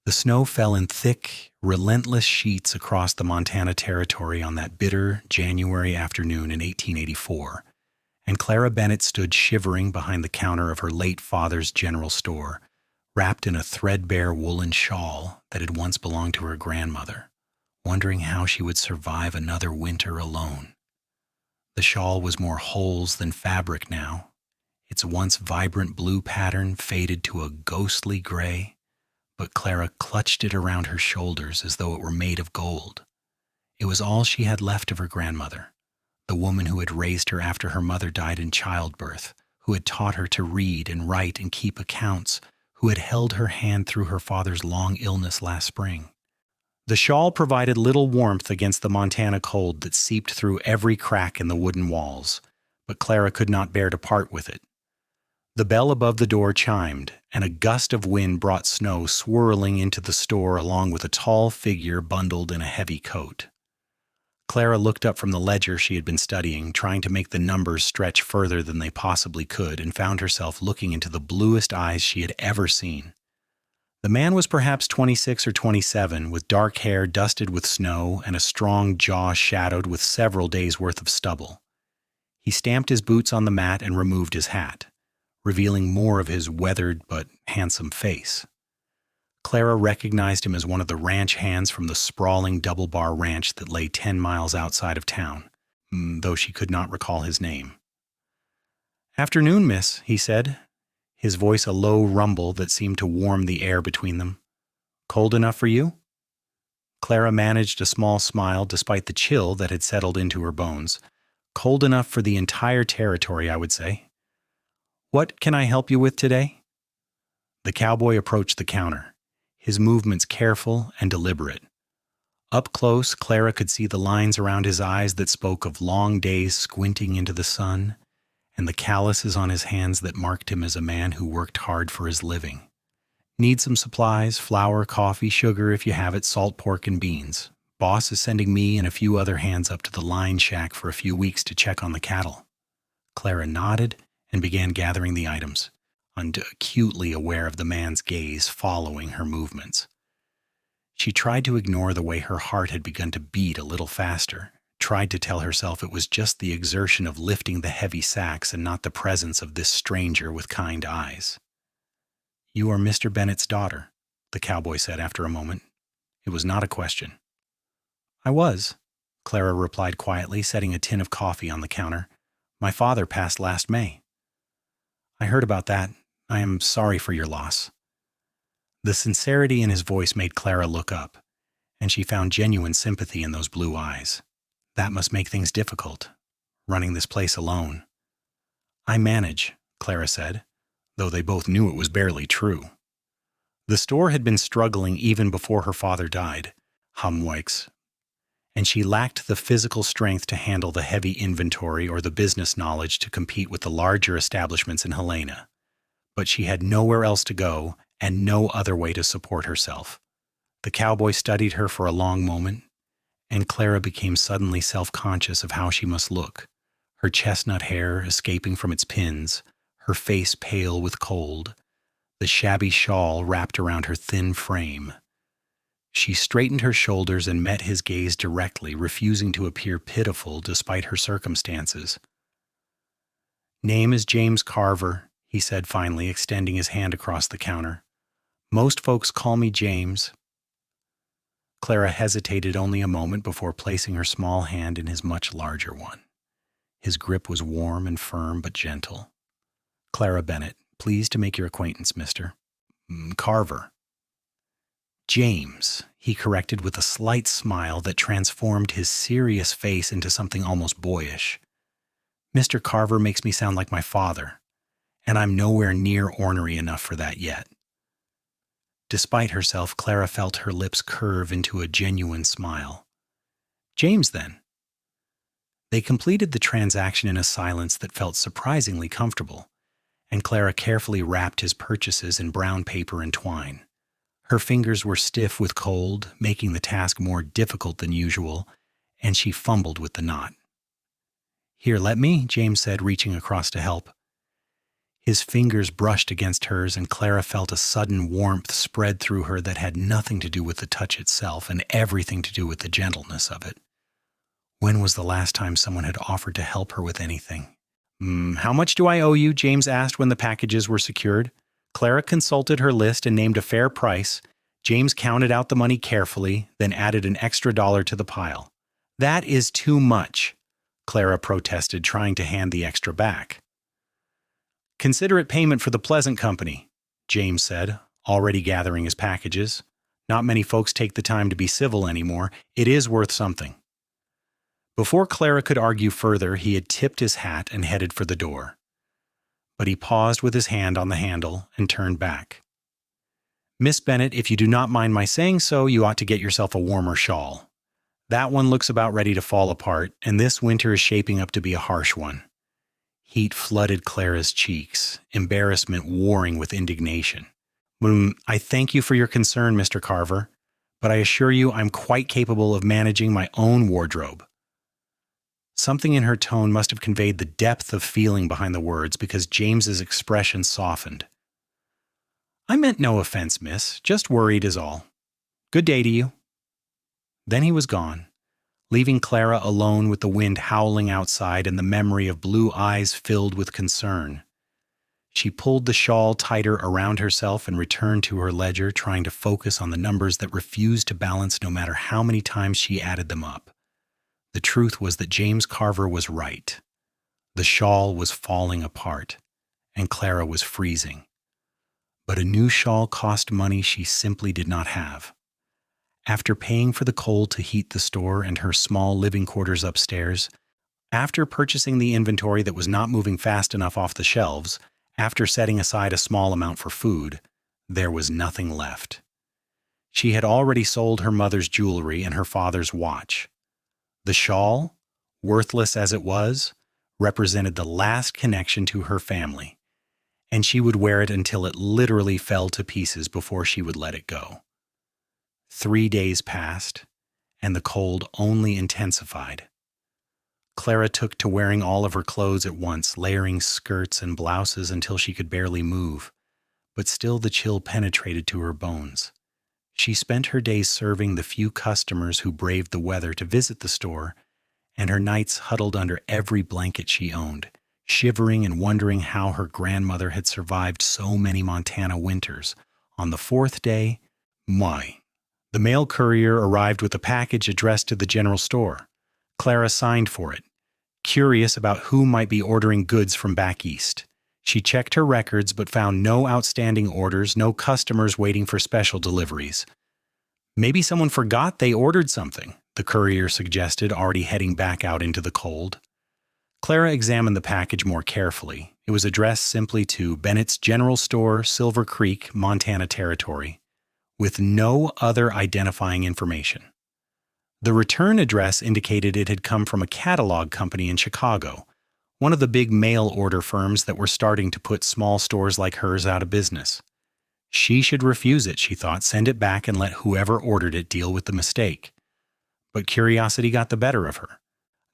The snow fell in thick, relentless sheets across the Montana Territory on that bitter January afternoon in 1884, and Clara Bennett stood shivering behind the counter of her late father's general store, wrapped in a threadbare woolen shawl that had once belonged to her grandmother, wondering how she would survive another winter alone. The shawl was more holes than fabric now, its once vibrant blue pattern faded to a ghostly gray, but Clara clutched it around her shoulders as though it were made of gold. It was all she had left of her grandmother, the woman who had raised her after her mother died in childbirth, who had taught her to read and write and keep accounts, who had held her hand through her father's long illness last spring. The shawl provided little warmth against the Montana cold that seeped through every crack in the wooden walls, but Clara could not bear to part with it. The bell above the door chimed, and a gust of wind brought snow swirling into the store along with a tall figure bundled in a heavy coat. Clara looked up from the ledger she had been studying, trying to make the numbers stretch further than they possibly could, and found herself looking into the bluest eyes she had ever seen. The man was perhaps 26 or 27, with dark hair dusted with snow and a strong jaw shadowed with several days' worth of stubble. He stamped his boots on the mat and removed his hat, revealing more of his weathered but handsome face. Clara recognized him as one of the ranch hands from the sprawling double-bar ranch that lay 10 miles outside of town, though she could not recall his name. "Afternoon, miss," he said, his voice a low rumble that seemed to warm the air between them. "Cold enough for you?" Clara managed a small smile despite the chill that had settled into her bones. "Cold enough for the entire territory, I would say. What can I help you with today?" The cowboy approached the counter, his movements careful and deliberate. Up close, Clara could see the lines around his eyes that spoke of long days squinting into the sun, and the calluses on his hands that marked him as a man who worked hard for his living. "Need some supplies, flour, coffee, sugar if you have it, salt pork and beans. Boss is sending me and a few other hands up to the line shack for a few weeks to check on the cattle." Clara nodded and began gathering the items, acutely aware of the man's gaze following her movements. She tried to ignore the way her heart had begun to beat a little faster, tried to tell herself it was just the exertion of lifting the heavy sacks and not the presence of this stranger with kind eyes. "You are Mr. Bennett's daughter," the cowboy said after a moment. It was not a question. "I was," Clara replied quietly, setting a tin of coffee on the counter. "My father passed last May." "I heard about that. I am sorry for your loss." The sincerity in his voice made Clara look up, and she found genuine sympathy in those blue eyes. That must make things difficult, running this place alone. "I manage," Clara said, though they both knew it was barely true. The store had been struggling even before her father died, Hamwikes, and she lacked the physical strength to handle the heavy inventory or the business knowledge to compete with the larger establishments in Helena. But she had nowhere else to go and no other way to support herself. The cowboy studied her for a long moment, and Clara became suddenly self-conscious of how she must look, her chestnut hair escaping from its pins, her face pale with cold, the shabby shawl wrapped around her thin frame. She straightened her shoulders and met his gaze directly, refusing to appear pitiful despite her circumstances. "Name is James Carver," he said finally, extending his hand across the counter. "Most folks call me James." Clara hesitated only a moment before placing her small hand in his much larger one. His grip was warm and firm but gentle. "Clara Bennett, pleased to make your acquaintance, Mr. Carver." "James," he corrected with a slight smile that transformed his serious face into something almost boyish. "Mr. Carver makes me sound like my father, and I'm nowhere near ornery enough for that yet." Despite herself, Clara felt her lips curve into a genuine smile. "James, then." They completed the transaction in a silence that felt surprisingly comfortable, and Clara carefully wrapped his purchases in brown paper and twine. Her fingers were stiff with cold, making the task more difficult than usual, and she fumbled with the knot. "Here, let me," James said, reaching across to help. His fingers brushed against hers, and Clara felt a sudden warmth spread through her that had nothing to do with the touch itself and everything to do with the gentleness of it. When was the last time someone had offered to help her with anything? How much do I owe you?" James asked when the packages were secured. Clara consulted her list and named a fair price. James counted out the money carefully, then added an extra $1 to the pile. "That is too much," Clara protested, trying to hand the extra back. "Consider it payment for the Pleasant Company," James said, already gathering his packages. "Not many folks take the time to be civil anymore. It is worth something." Before Clara could argue further, he had tipped his hat and headed for the door. But he paused with his hand on the handle and turned back. "Miss Bennett, if you do not mind my saying so, you ought to get yourself a warmer shawl. That one looks about ready to fall apart, and this winter is shaping up to be a harsh one." Heat flooded Clara's cheeks, embarrassment warring with indignation. "I thank you for your concern, Mr. Carver, but I assure you I'm quite capable of managing my own wardrobe." Something in her tone must have conveyed the depth of feeling behind the words, because James's expression softened. "I meant no offense, miss. Just worried is all. Good day to you." Then he was gone, leaving Clara alone with the wind howling outside and the memory of blue eyes filled with concern. She pulled the shawl tighter around herself and returned to her ledger, trying to focus on the numbers that refused to balance no matter how many times she added them up. The truth was that James Carver was right. The shawl was falling apart, and Clara was freezing. But a new shawl cost money she simply did not have. After paying for the coal to heat the store and her small living quarters upstairs, after purchasing the inventory that was not moving fast enough off the shelves, after setting aside a small amount for food, there was nothing left. She had already sold her mother's jewelry and her father's watch. The shawl, worthless as it was, represented the last connection to her family, and she would wear it until it literally fell to pieces before she would let it go. 3 days passed, and the cold only intensified. Clara took to wearing all of her clothes at once, layering skirts and blouses until she could barely move, but still the chill penetrated to her bones. She spent her days serving the few customers who braved the weather to visit the store, and her nights huddled under every blanket she owned, shivering and wondering how her grandmother had survived so many Montana winters. On the 4th day, the mail courier arrived with a package addressed to the general store. Clara signed for it, curious about who might be ordering goods from back east. She checked her records but found no outstanding orders, no customers waiting for special deliveries. "Maybe someone forgot they ordered something," the courier suggested, already heading back out into the cold. Clara examined the package more carefully. It was addressed simply to Bennett's General Store, Silver Creek, Montana Territory, with no other identifying information. The return address indicated it had come from a catalog company in Chicago, one of the big mail order firms that were starting to put small stores like hers out of business. She should refuse it, she thought, send it back and let whoever ordered it deal with the mistake. But curiosity got the better of her,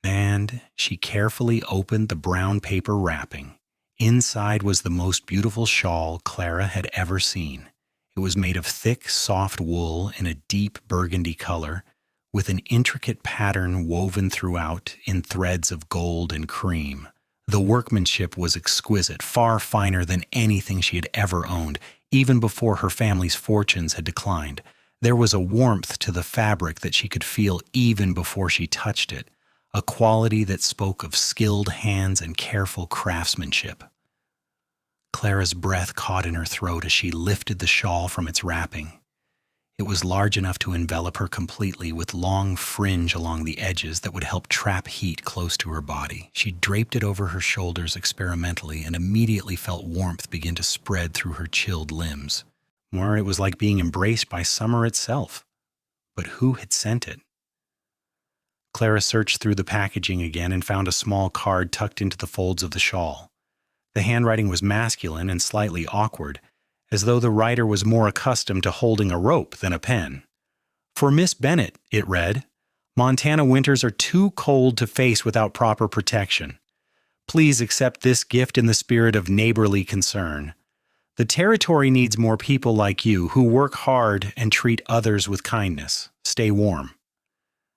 and she carefully opened the brown paper wrapping. Inside was the most beautiful shawl Clara had ever seen. It was made of thick, soft wool in a deep burgundy color, with an intricate pattern woven throughout in threads of gold and cream. The workmanship was exquisite, far finer than anything she had ever owned, even before her family's fortunes had declined. There was a warmth to the fabric that she could feel even before she touched it, a quality that spoke of skilled hands and careful craftsmanship. Clara's breath caught in her throat as she lifted the shawl from its wrapping. It was large enough to envelop her completely, with long fringe along the edges that would help trap heat close to her body. She draped it over her shoulders experimentally and immediately felt warmth begin to spread through her chilled limbs. More, it was like being embraced by summer itself. But who had sent it? Clara searched through the packaging again and found a small card tucked into the folds of the shawl. The handwriting was masculine and slightly awkward, as though the writer was more accustomed to holding a rope than a pen. "For Miss Bennett," it read, "Montana winters are too cold to face without proper protection. Please accept this gift in the spirit of neighborly concern. The territory needs more people like you who work hard and treat others with kindness. Stay warm."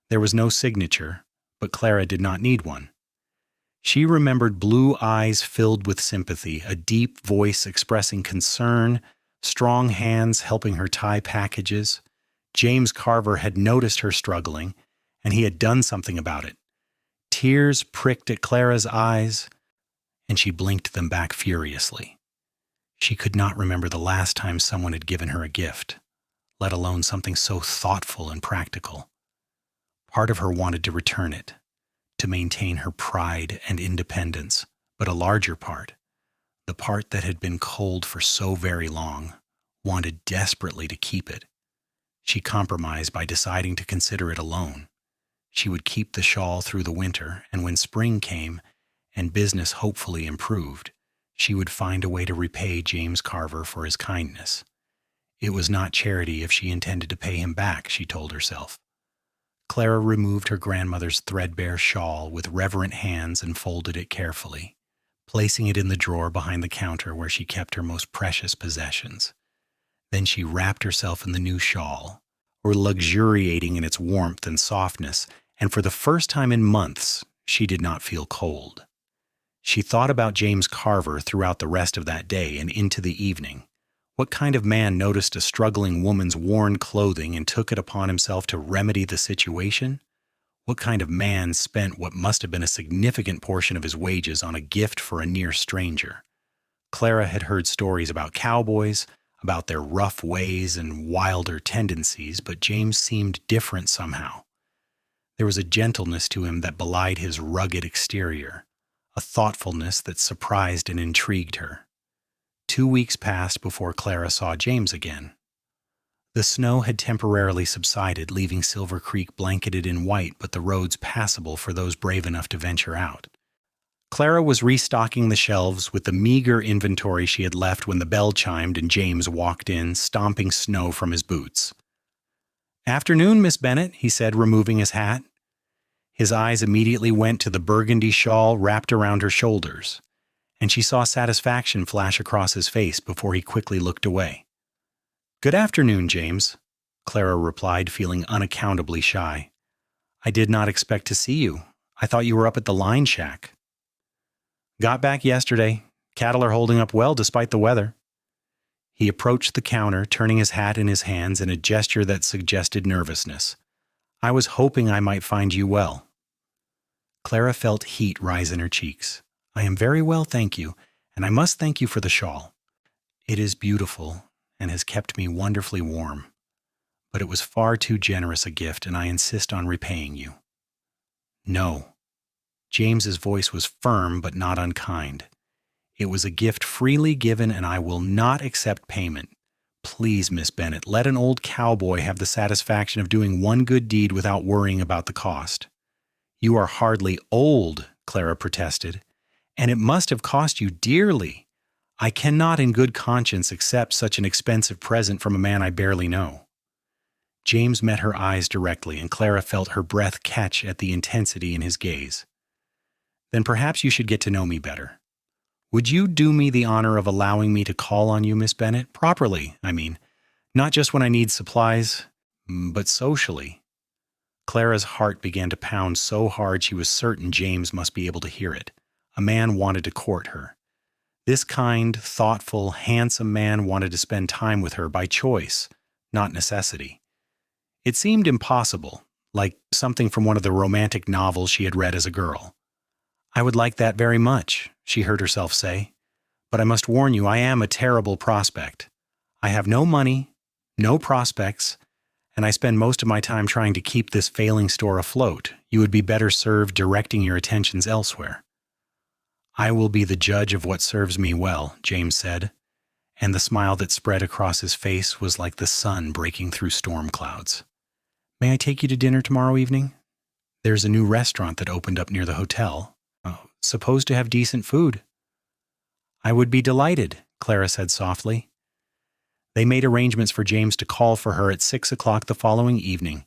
There was no signature, but Clara did not need one. She remembered blue eyes filled with sympathy, a deep voice expressing concern, strong hands helping her tie packages. James Carver had noticed her struggling, and he had done something about it. Tears pricked at Clara's eyes, and she blinked them back furiously. She could not remember the last time someone had given her a gift, let alone something so thoughtful and practical. Part of her wanted to return it, to maintain her pride and independence, but a larger part, the part that had been cold for so very long, wanted desperately to keep it. She compromised by deciding to consider it a loan. She would keep the shawl through the winter, and when spring came and business hopefully improved, she would find a way to repay James Carver for his kindness. It was not charity if she intended to pay him back, she told herself. Clara removed her grandmother's threadbare shawl with reverent hands and folded it carefully, placing it in the drawer behind the counter where she kept her most precious possessions. Then she wrapped herself in the new shawl, luxuriating in its warmth and softness, and for the first time in months, she did not feel cold. She thought about James Carver throughout the rest of that day and into the evening. What kind of man noticed a struggling woman's worn clothing and took it upon himself to remedy the situation? What kind of man spent what must have been a significant portion of his wages on a gift for a near stranger? Clara had heard stories about cowboys, about their rough ways and wilder tendencies, but James seemed different somehow. There was a gentleness to him that belied his rugged exterior, a thoughtfulness that surprised and intrigued her. 2 weeks passed before Clara saw James again. The snow had temporarily subsided, leaving Silver Creek blanketed in white but the roads passable for those brave enough to venture out. Clara was restocking the shelves with the meager inventory she had left when the bell chimed and James walked in, stomping snow from his boots. "Afternoon, Miss Bennett," he said, removing his hat. His eyes immediately went to the burgundy shawl wrapped around her shoulders, and she saw satisfaction flash across his face before he quickly looked away. "Good afternoon, James," Clara replied, feeling unaccountably shy. "I did not expect to see you. I thought you were up at the line shack." "Got back yesterday. Cattle are holding up well despite the weather." He approached the counter, turning his hat in his hands in a gesture that suggested nervousness. "I was hoping I might find you well." Clara felt heat rise in her cheeks. "I am very well, thank you, and I must thank you for the shawl. It is beautiful and has kept me wonderfully warm. But it was far too generous a gift, and I insist on repaying you." "No." James's voice was firm but not unkind. "It was a gift freely given, and I will not accept payment. Please, Miss Bennett, let an old cowboy have the satisfaction of doing one good deed without worrying about the cost." "You are hardly old," Clara protested, "and it must have cost you dearly. I cannot in good conscience accept such an expensive present from a man I barely know." James met her eyes directly, and Clara felt her breath catch at the intensity in his gaze. "Then perhaps you should get to know me better. Would you do me the honor of allowing me to call on you, Miss Bennett? Properly, I mean. Not just when I need supplies, but socially." Clara's heart began to pound so hard she was certain James must be able to hear it. A man wanted to court her. This kind, thoughtful, handsome man wanted to spend time with her by choice, not necessity. It seemed impossible, like something from one of the romantic novels she had read as a girl. "I would like that very much," she heard herself say. "But I must warn you, I am a terrible prospect. I have no money, no prospects, and I spend most of my time trying to keep this failing store afloat. You would be better served directing your attentions elsewhere." "I will be the judge of what serves me well," James said, and the smile that spread across his face was like the sun breaking through storm clouds. "May I take you to dinner tomorrow evening? There's a new restaurant that opened up near the hotel. Supposed to have decent food." "I would be delighted," Clara said softly. They made arrangements for James to call for her at 6 o'clock the following evening,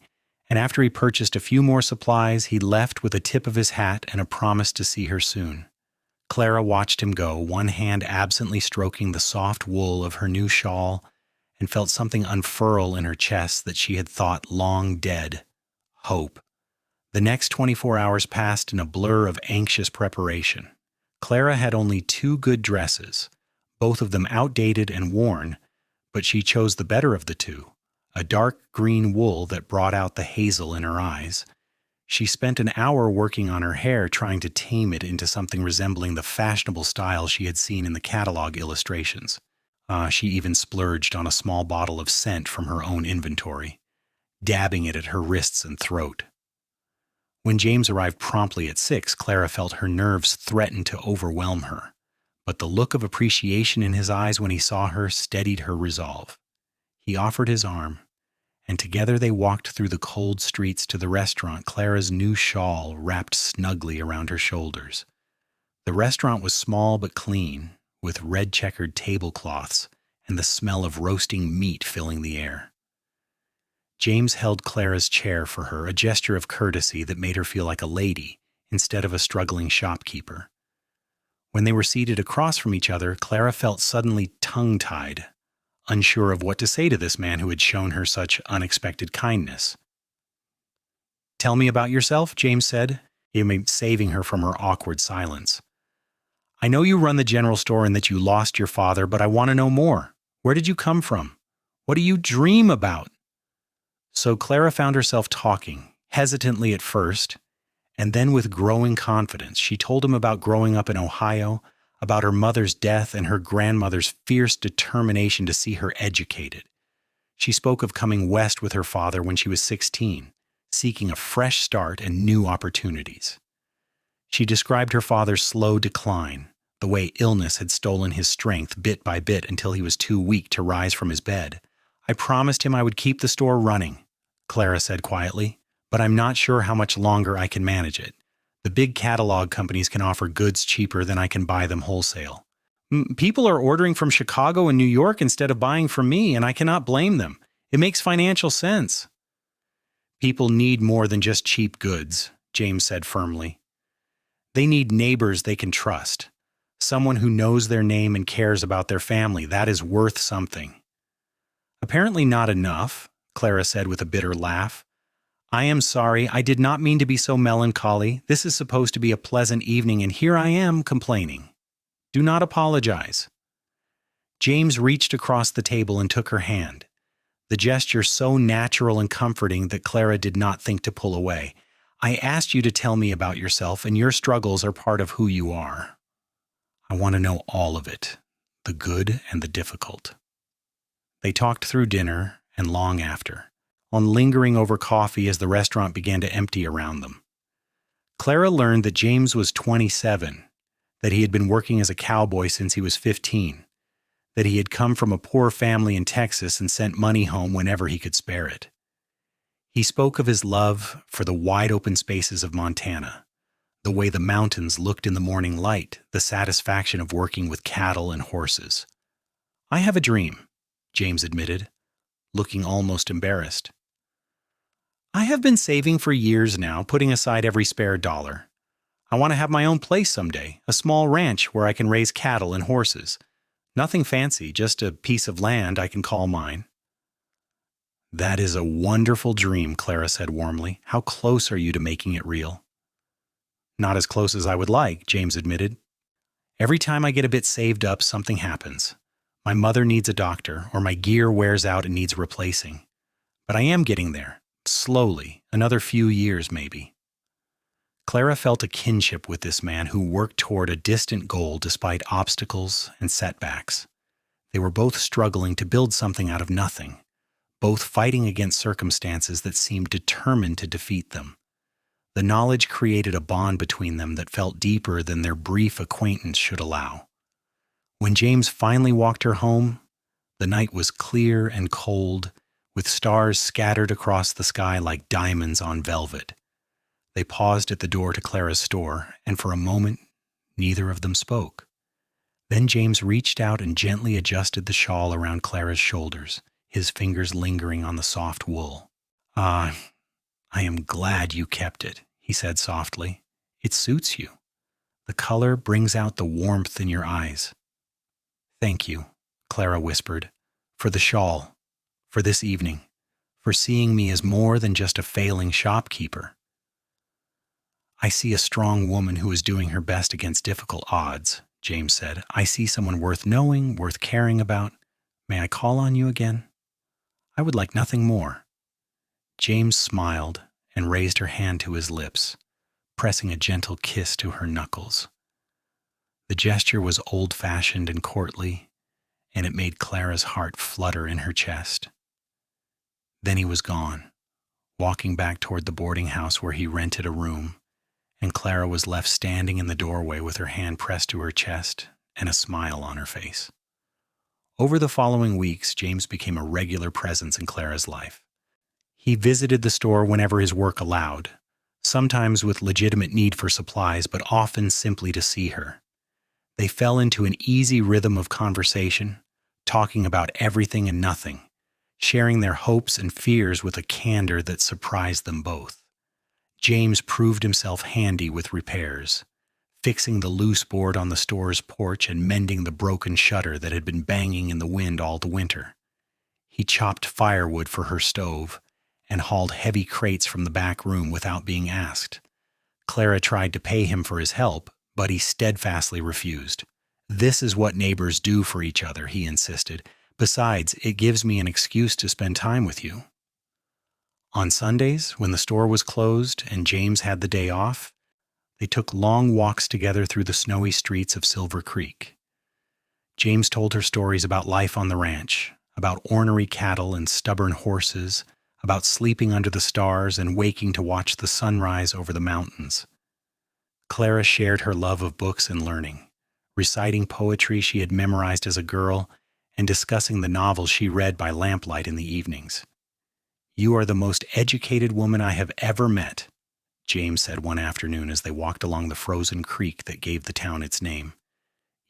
and after he purchased a few more supplies, he left with a tip of his hat and a promise to see her soon. Clara watched him go, one hand absently stroking the soft wool of her new shawl, and felt something unfurl in her chest that she had thought long dead: hope. The next 24 hours passed in a blur of anxious preparation. Clara had only 2 good dresses, both of them outdated and worn, but she chose the better of the 2, a dark green wool that brought out the hazel in her eyes. She spent an hour working on her hair, trying to tame it into something resembling the fashionable style she had seen in the catalog illustrations. She even splurged on a small bottle of scent from her own inventory, dabbing it at her wrists and throat. When James arrived promptly at 6, Clara felt her nerves threaten to overwhelm her, but the look of appreciation in his eyes when he saw her steadied her resolve. He offered his arm, and together they walked through the cold streets to the restaurant, Clara's new shawl wrapped snugly around her shoulders. The restaurant was small but clean, with red-checkered tablecloths and the smell of roasting meat filling the air. James held Clara's chair for her, a gesture of courtesy that made her feel like a lady instead of a struggling shopkeeper. When they were seated across from each other, Clara felt suddenly tongue-tied, unsure of what to say to this man who had shown her such unexpected kindness. "Tell me about yourself," James said, saving her from her awkward silence. "I know you run the general store and that you lost your father, but I want to know more. Where did you come from? What do you dream about?" So Clara found herself talking, hesitantly at first, and then with growing confidence. She told him about growing up in Ohio, about her mother's death and her grandmother's fierce determination to see her educated. She spoke of coming west with her father when she was 16, seeking a fresh start and new opportunities. She described her father's slow decline, the way illness had stolen his strength bit by bit until he was too weak to rise from his bed. "I promised him I would keep the store running," Clara said quietly, "but I'm not sure how much longer I can manage it. The big catalog companies can offer goods cheaper than I can buy them wholesale. People are ordering from Chicago and New York instead of buying from me, and I cannot blame them. It makes financial sense." "People need more than just cheap goods," James said firmly. "They need neighbors they can trust. Someone who knows their name and cares about their family. That is worth something." "Apparently not enough," Clara said with a bitter laugh. "I am sorry. I did not mean to be so melancholy. This is supposed to be a pleasant evening, and here I am complaining. Do not apologize." James reached across the table and took her hand, the gesture so natural and comforting that Clara did not think to pull away. "I asked you to tell me about yourself, and your struggles are part of who you are. I want to know all of it, the good and the difficult." They talked through dinner and long after, on lingering over coffee as the restaurant began to empty around them. Clara learned that James was 27, that he had been working as a cowboy since he was 15, that he had come from a poor family in Texas and sent money home whenever he could spare it. He spoke of his love for the wide-open spaces of Montana, the way the mountains looked in the morning light, the satisfaction of working with cattle and horses. "I have a dream," James admitted, looking almost embarrassed. "I have been saving for years now, putting aside every spare dollar. I want to have my own place someday, a small ranch where I can raise cattle and horses. Nothing fancy, just a piece of land I can call mine." "That is a wonderful dream," Clara said warmly. "How close are you to making it real?" "Not as close as I would like," James admitted. "Every time I get a bit saved up, something happens. My mother needs a doctor, or my gear wears out and needs replacing. But I am getting there, slowly, another few years maybe." Clara felt a kinship with this man who worked toward a distant goal despite obstacles and setbacks. They were both struggling to build something out of nothing, both fighting against circumstances that seemed determined to defeat them. The knowledge created a bond between them that felt deeper than their brief acquaintance should allow. When James finally walked her home, the night was clear and cold, with stars scattered across the sky like diamonds on velvet. They paused at the door to Clara's store, and for a moment, neither of them spoke. Then James reached out and gently adjusted the shawl around Clara's shoulders, his fingers lingering on the soft wool. "I am glad you kept it," he said softly. "It suits you. The color brings out the warmth in your eyes. Thank you, Clara whispered, for the shawl, for this evening, for seeing me as more than just a failing shopkeeper. I see a strong woman who is doing her best against difficult odds, James said. I see someone worth knowing, worth caring about. May I call on you again? I would like nothing more. James smiled and raised her hand to his lips, pressing a gentle kiss to her knuckles. The gesture was old-fashioned and courtly, and it made Clara's heart flutter in her chest. Then he was gone, walking back toward the boarding house where he rented a room, and Clara was left standing in the doorway with her hand pressed to her chest and a smile on her face. Over the following weeks, James became a regular presence in Clara's life. He visited the store whenever his work allowed, sometimes with legitimate need for supplies, but often simply to see her. They fell into an easy rhythm of conversation, talking about everything and nothing, sharing their hopes and fears with a candor that surprised them both. James proved himself handy with repairs, fixing the loose board on the store's porch and mending the broken shutter that had been banging in the wind all the winter. He chopped firewood for her stove and hauled heavy crates from the back room without being asked. Clara tried to pay him for his help, but he steadfastly refused. This is what neighbors do for each other, he insisted. Besides, it gives me an excuse to spend time with you. On Sundays, when the store was closed and James had the day off, they took long walks together through the snowy streets of Silver Creek. James told her stories about life on the ranch, about ornery cattle and stubborn horses, about sleeping under the stars and waking to watch the sunrise over the mountains. Clara shared her love of books and learning, reciting poetry she had memorized as a girl and discussing the novels she read by lamplight in the evenings. "You are the most educated woman I have ever met," James said one afternoon as they walked along the frozen creek that gave the town its name.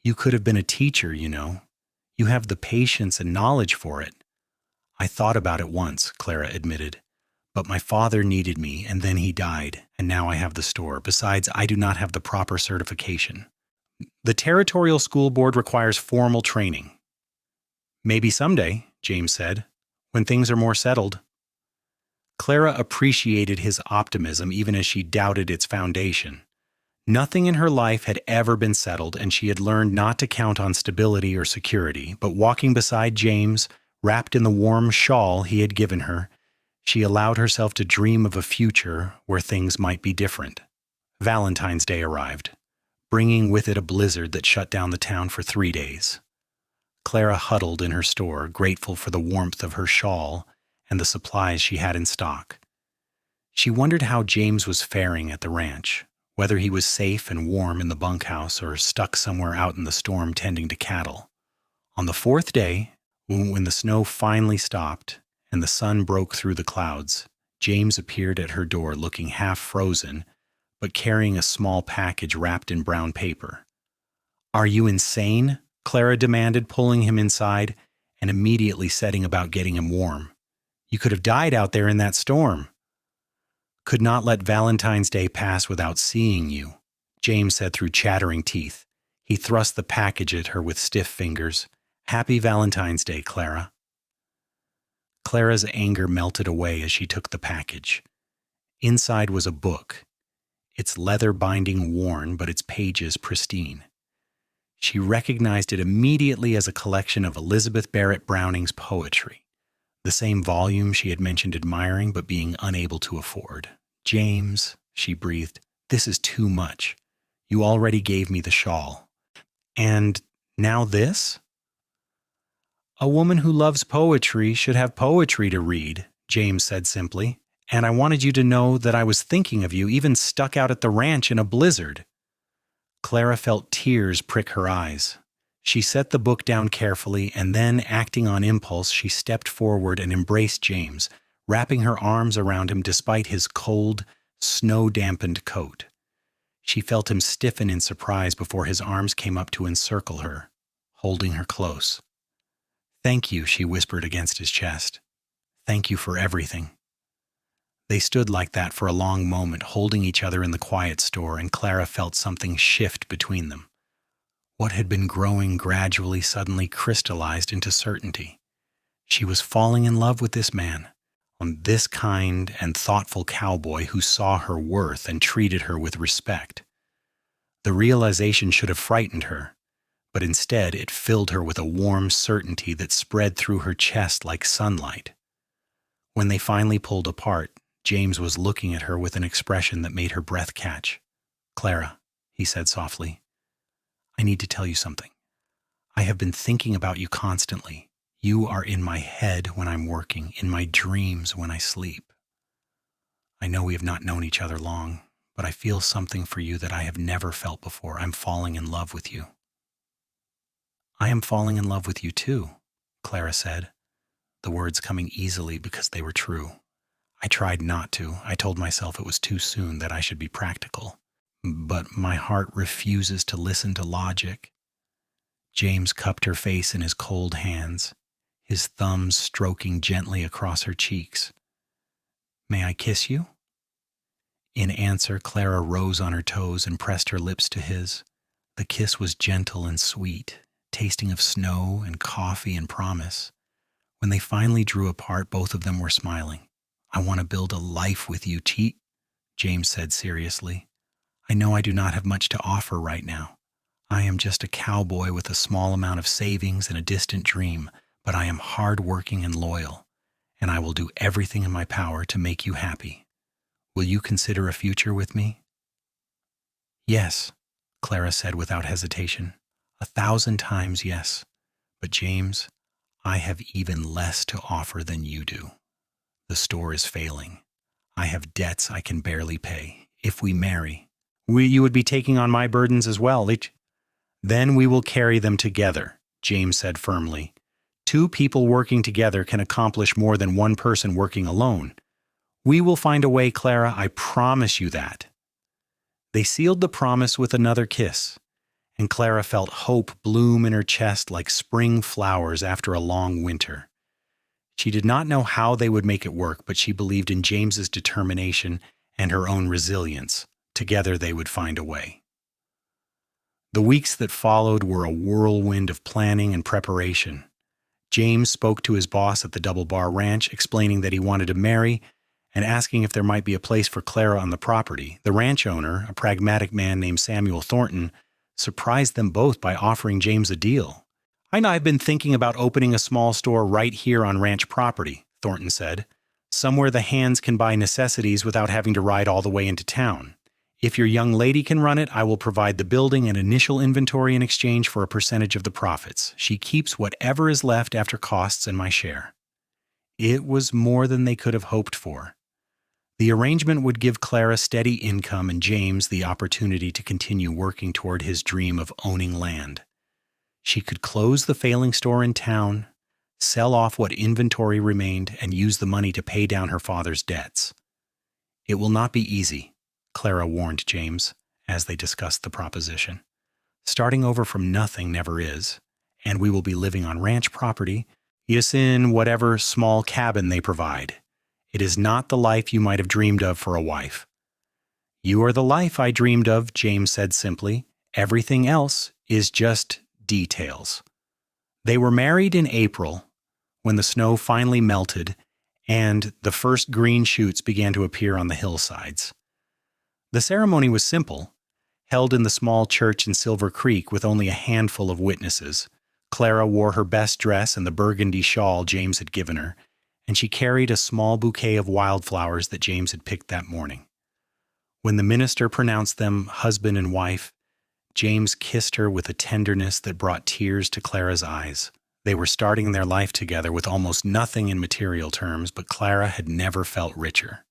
"You could have been a teacher, you know. You have the patience and knowledge for it." "I thought about it once," Clara admitted. "But my father needed me, and then he died, and now I have the store. Besides, I do not have the proper certification. The Territorial School Board requires formal training." "Maybe someday," James said, "when things are more settled." Clara appreciated his optimism even as she doubted its foundation. Nothing in her life had ever been settled, and she had learned not to count on stability or security. But walking beside James, wrapped in the warm shawl he had given her, she allowed herself to dream of a future where things might be different. Valentine's Day arrived, bringing with it a blizzard that shut down the town for 3 days. Clara huddled in her store, grateful for the warmth of her shawl and the supplies she had in stock. She wondered how James was faring at the ranch, whether he was safe and warm in the bunkhouse or stuck somewhere out in the storm tending to cattle. On the 4th day, when the snow finally stopped and the sun broke through the clouds, James appeared at her door looking half frozen, but carrying a small package wrapped in brown paper. "Are you insane?" Clara demanded, pulling him inside and immediately setting about getting him warm. "You could have died out there in that storm." "Could not let Valentine's Day pass without seeing you," James said through chattering teeth. He thrust the package at her with stiff fingers. "Happy Valentine's Day, Clara." Clara's anger melted away as she took the package. Inside was a book, its leather binding worn but its pages pristine. She recognized it immediately as a collection of Elizabeth Barrett Browning's poetry, the same volume she had mentioned admiring but being unable to afford. "James," she breathed, "this is too much. You already gave me the shawl. And now this?" "A woman who loves poetry should have poetry to read," James said simply, "and I wanted you to know that I was thinking of you, even stuck out at the ranch in a blizzard." Clara felt tears prick her eyes. She set the book down carefully, and then, acting on impulse, she stepped forward and embraced James, wrapping her arms around him despite his cold, snow-dampened coat. She felt him stiffen in surprise before his arms came up to encircle her, holding her close. "Thank you," she whispered against his chest. "Thank you for everything." They stood like that for a long moment, holding each other in the quiet store, and Clara felt something shift between them. What had been growing gradually suddenly crystallized into certainty. She was falling in love with this man, this kind and thoughtful cowboy who saw her worth and treated her with respect. The realization should have frightened her, but instead it filled her with a warm certainty that spread through her chest like sunlight. When they finally pulled apart, James was looking at her with an expression that made her breath catch. "Clara," he said softly, "I need to tell you something. I have been thinking about you constantly. You are in my head when I'm working, in my dreams when I sleep. I know we have not known each other long, but I feel something for you that I have never felt before. I'm falling in love with you." "I am falling in love with you too," Clara said, the words coming easily because they were true. I tried not to. I told myself it was too soon, that I should be practical. But my heart refuses to listen to logic. James cupped her face in his cold hands, his thumbs stroking gently across her cheeks. "May I kiss you?" In answer, Clara rose on her toes and pressed her lips to his. The kiss was gentle and sweet, tasting of snow and coffee and promise. When they finally drew apart, both of them were smiling. "I want to build a life with you, James said seriously. "I know I do not have much to offer right now. I am just a cowboy with a small amount of savings and a distant dream, but I am hardworking and loyal, and I will do everything in my power to make you happy. Will you consider a future with me?" "Yes," Clara said without hesitation. 1,000 times yes. But James, I have even less to offer than you do. The store is failing. I have debts I can barely pay. If we marry, you would be taking on my burdens as well. Then we will carry them together, James said firmly. 2 people working together can accomplish more than 1 person working alone. We will find a way, Clara, I promise you that. They sealed the promise with another kiss, and Clara felt hope bloom in her chest like spring flowers after a long winter. She did not know how they would make it work, but she believed in James's determination and her own resilience. Together they would find a way. The weeks that followed were a whirlwind of planning and preparation. James spoke to his boss at the Double Bar Ranch, explaining that he wanted to marry and asking if there might be a place for Clara on the property. The ranch owner, a pragmatic man named Samuel Thornton, surprised them both by offering James a deal. "I've been thinking about opening a small store right here on ranch property," Thornton said. "Somewhere the hands can buy necessities without having to ride all the way into town. If your young lady can run it, I will provide the building and initial inventory in exchange for a percentage of the profits. She keeps whatever is left after costs and my share." It was more than they could have hoped for. The arrangement would give Clara steady income and James the opportunity to continue working toward his dream of owning land. She could close the failing store in town, sell off what inventory remained, and use the money to pay down her father's debts. "It will not be easy," Clara warned James as they discussed the proposition. "Starting over from nothing never is, and we will be living on ranch property, yes, in whatever small cabin they provide. It is not the life you might have dreamed of for a wife." "You are the life I dreamed of," James said simply. "Everything else is just details." They were married in April, when the snow finally melted and the first green shoots began to appear on the hillsides. The ceremony was simple, held in the small church in Silver Creek with only a handful of witnesses. Clara wore her best dress and the burgundy shawl James had given her, and she carried a small bouquet of wildflowers that James had picked that morning. When the minister pronounced them husband and wife, James kissed her with a tenderness that brought tears to Clara's eyes. They were starting their life together with almost nothing in material terms, but Clara had never felt richer.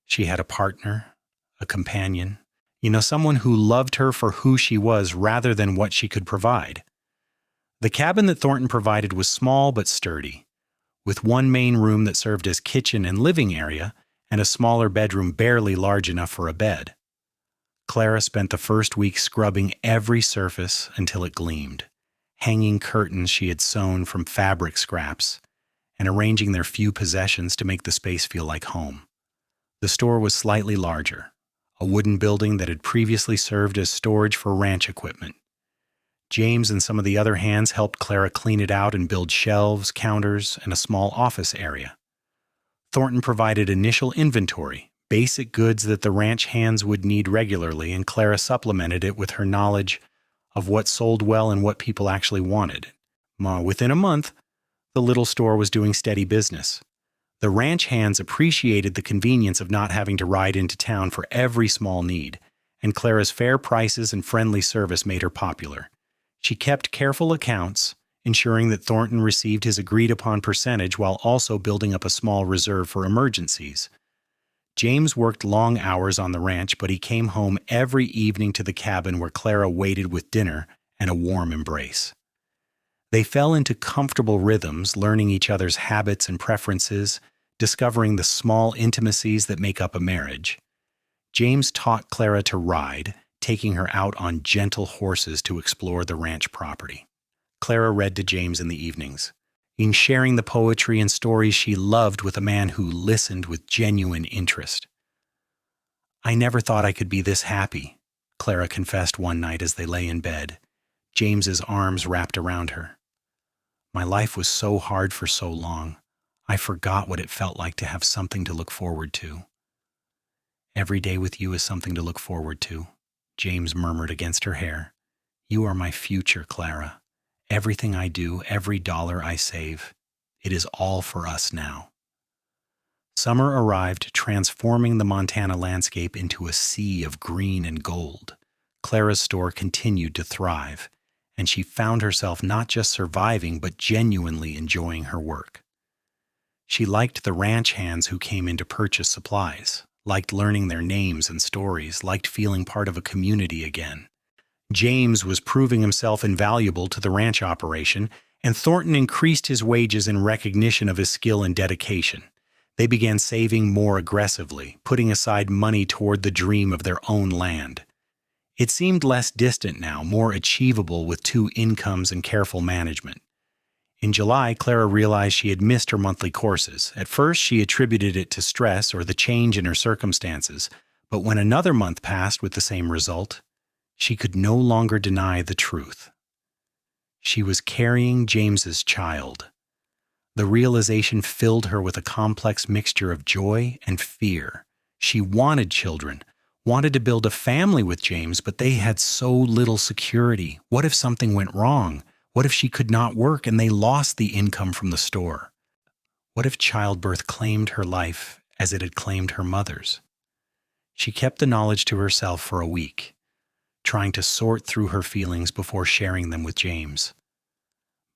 She had a partner, a companion, someone who loved her for who she was rather than what she could provide. The cabin that Thornton provided was small but sturdy, with one main room that served as kitchen and living area, and a smaller bedroom barely large enough for a bed. Clara spent the first week scrubbing every surface until it gleamed, hanging curtains she had sewn from fabric scraps, and arranging their few possessions to make the space feel like home. The store was slightly larger, a wooden building that had previously served as storage for ranch equipment. James and some of the other hands helped Clara clean it out and build shelves, counters, and a small office area. Thornton provided initial inventory, basic goods that the ranch hands would need regularly, and Clara supplemented it with her knowledge of what sold well and what people actually wanted. Within a month, the little store was doing steady business. The ranch hands appreciated the convenience of not having to ride into town for every small need, and Clara's fair prices and friendly service made her popular. She kept careful accounts, ensuring that Thornton received his agreed-upon percentage while also building up a small reserve for emergencies. James worked long hours on the ranch, but he came home every evening to the cabin where Clara waited with dinner and a warm embrace. They fell into comfortable rhythms, learning each other's habits and preferences, discovering the small intimacies that make up a marriage. James taught Clara to ride, taking her out on gentle horses to explore the ranch property. Clara read to James in the evenings, in sharing the poetry and stories she loved with a man who listened with genuine interest. "I never thought I could be this happy," Clara confessed one night as they lay in bed, James's arms wrapped around her. "My life was so hard for so long. I forgot what it felt like to have something to look forward to." "Every day with you is something to look forward to," James murmured against her hair. "You are my future, Clara. Everything I do, every dollar I save, it is all for us now." Summer arrived, transforming the Montana landscape into a sea of green and gold. Clara's store continued to thrive, and she found herself not just surviving but genuinely enjoying her work. She liked the ranch hands who came in to purchase supplies, liked learning their names and stories, liked feeling part of a community again. James was proving himself invaluable to the ranch operation, and Thornton increased his wages in recognition of his skill and dedication. They began saving more aggressively, putting aside money toward the dream of their own land. It seemed less distant now, more achievable with two incomes and careful management. In July, Clara realized she had missed her monthly courses. At first, she attributed it to stress or the change in her circumstances, but when another month passed with the same result, she could no longer deny the truth. She was carrying James's child. The realization filled her with a complex mixture of joy and fear. She wanted children, wanted to build a family with James, but they had so little security. What if something went wrong? What if she could not work and they lost the income from the store? What if childbirth claimed her life as it had claimed her mother's? She kept the knowledge to herself for a week, trying to sort through her feelings before sharing them with James.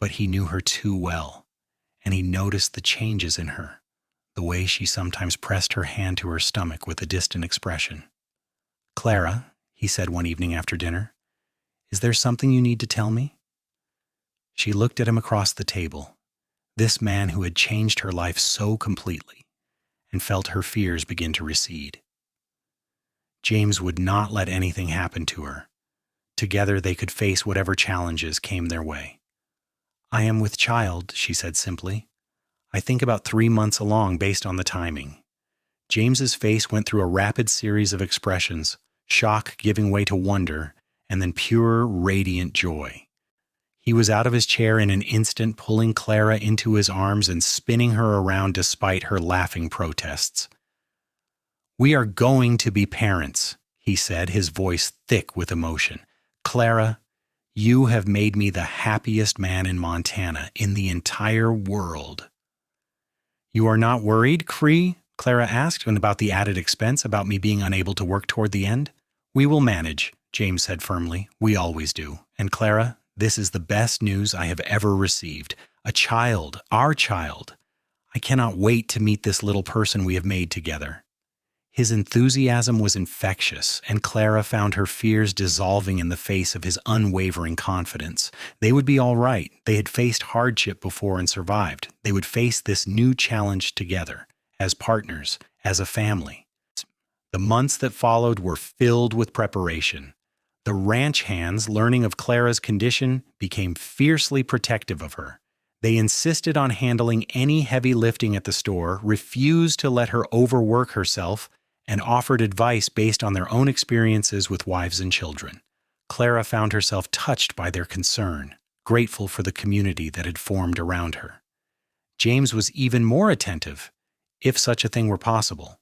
But he knew her too well, and he noticed the changes in her, the way she sometimes pressed her hand to her stomach with a distant expression. "Clara," he said one evening after dinner, "is there something you need to tell me?" She looked at him across the table, this man who had changed her life so completely, and felt her fears begin to recede. James would not let anything happen to her. Together they could face whatever challenges came their way. "I am with child," she said simply. "I think about 3 months along based on the timing." James's face went through a rapid series of expressions, shock giving way to wonder, and then pure, radiant joy. He was out of his chair in an instant, pulling Clara into his arms and spinning her around despite her laughing protests. "We are going to be parents," he said, his voice thick with emotion. "Clara, you have made me the happiest man in Montana, in the entire world." "You are not worried, Cree?" Clara asked, "and about the added expense, about me being unable to work toward the end?" "We will manage," James said firmly. "We always do. And Clara, this is the best news I have ever received. A child, our child. I cannot wait to meet this little person we have made together." His enthusiasm was infectious, and Clara found her fears dissolving in the face of his unwavering confidence. They would be all right. They had faced hardship before and survived. They would face this new challenge together, as partners, as a family. The months that followed were filled with preparation. The ranch hands, learning of Clara's condition, became fiercely protective of her. They insisted on handling any heavy lifting at the store, refused to let her overwork herself, and offered advice based on their own experiences with wives and children. Clara found herself touched by their concern, grateful for the community that had formed around her. James was even more attentive, if such a thing were possible.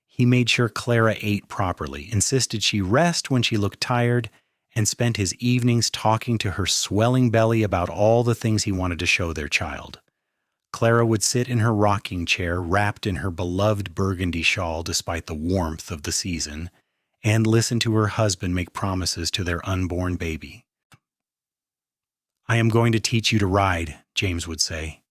He made sure Clara ate properly, insisted she rest when she looked tired, and spent his evenings talking to her swelling belly about all the things he wanted to show their child. Clara would sit in her rocking chair, wrapped in her beloved burgundy shawl despite the warmth of the season, and listen to her husband make promises to their unborn baby. "I am going to teach you to ride," James would say,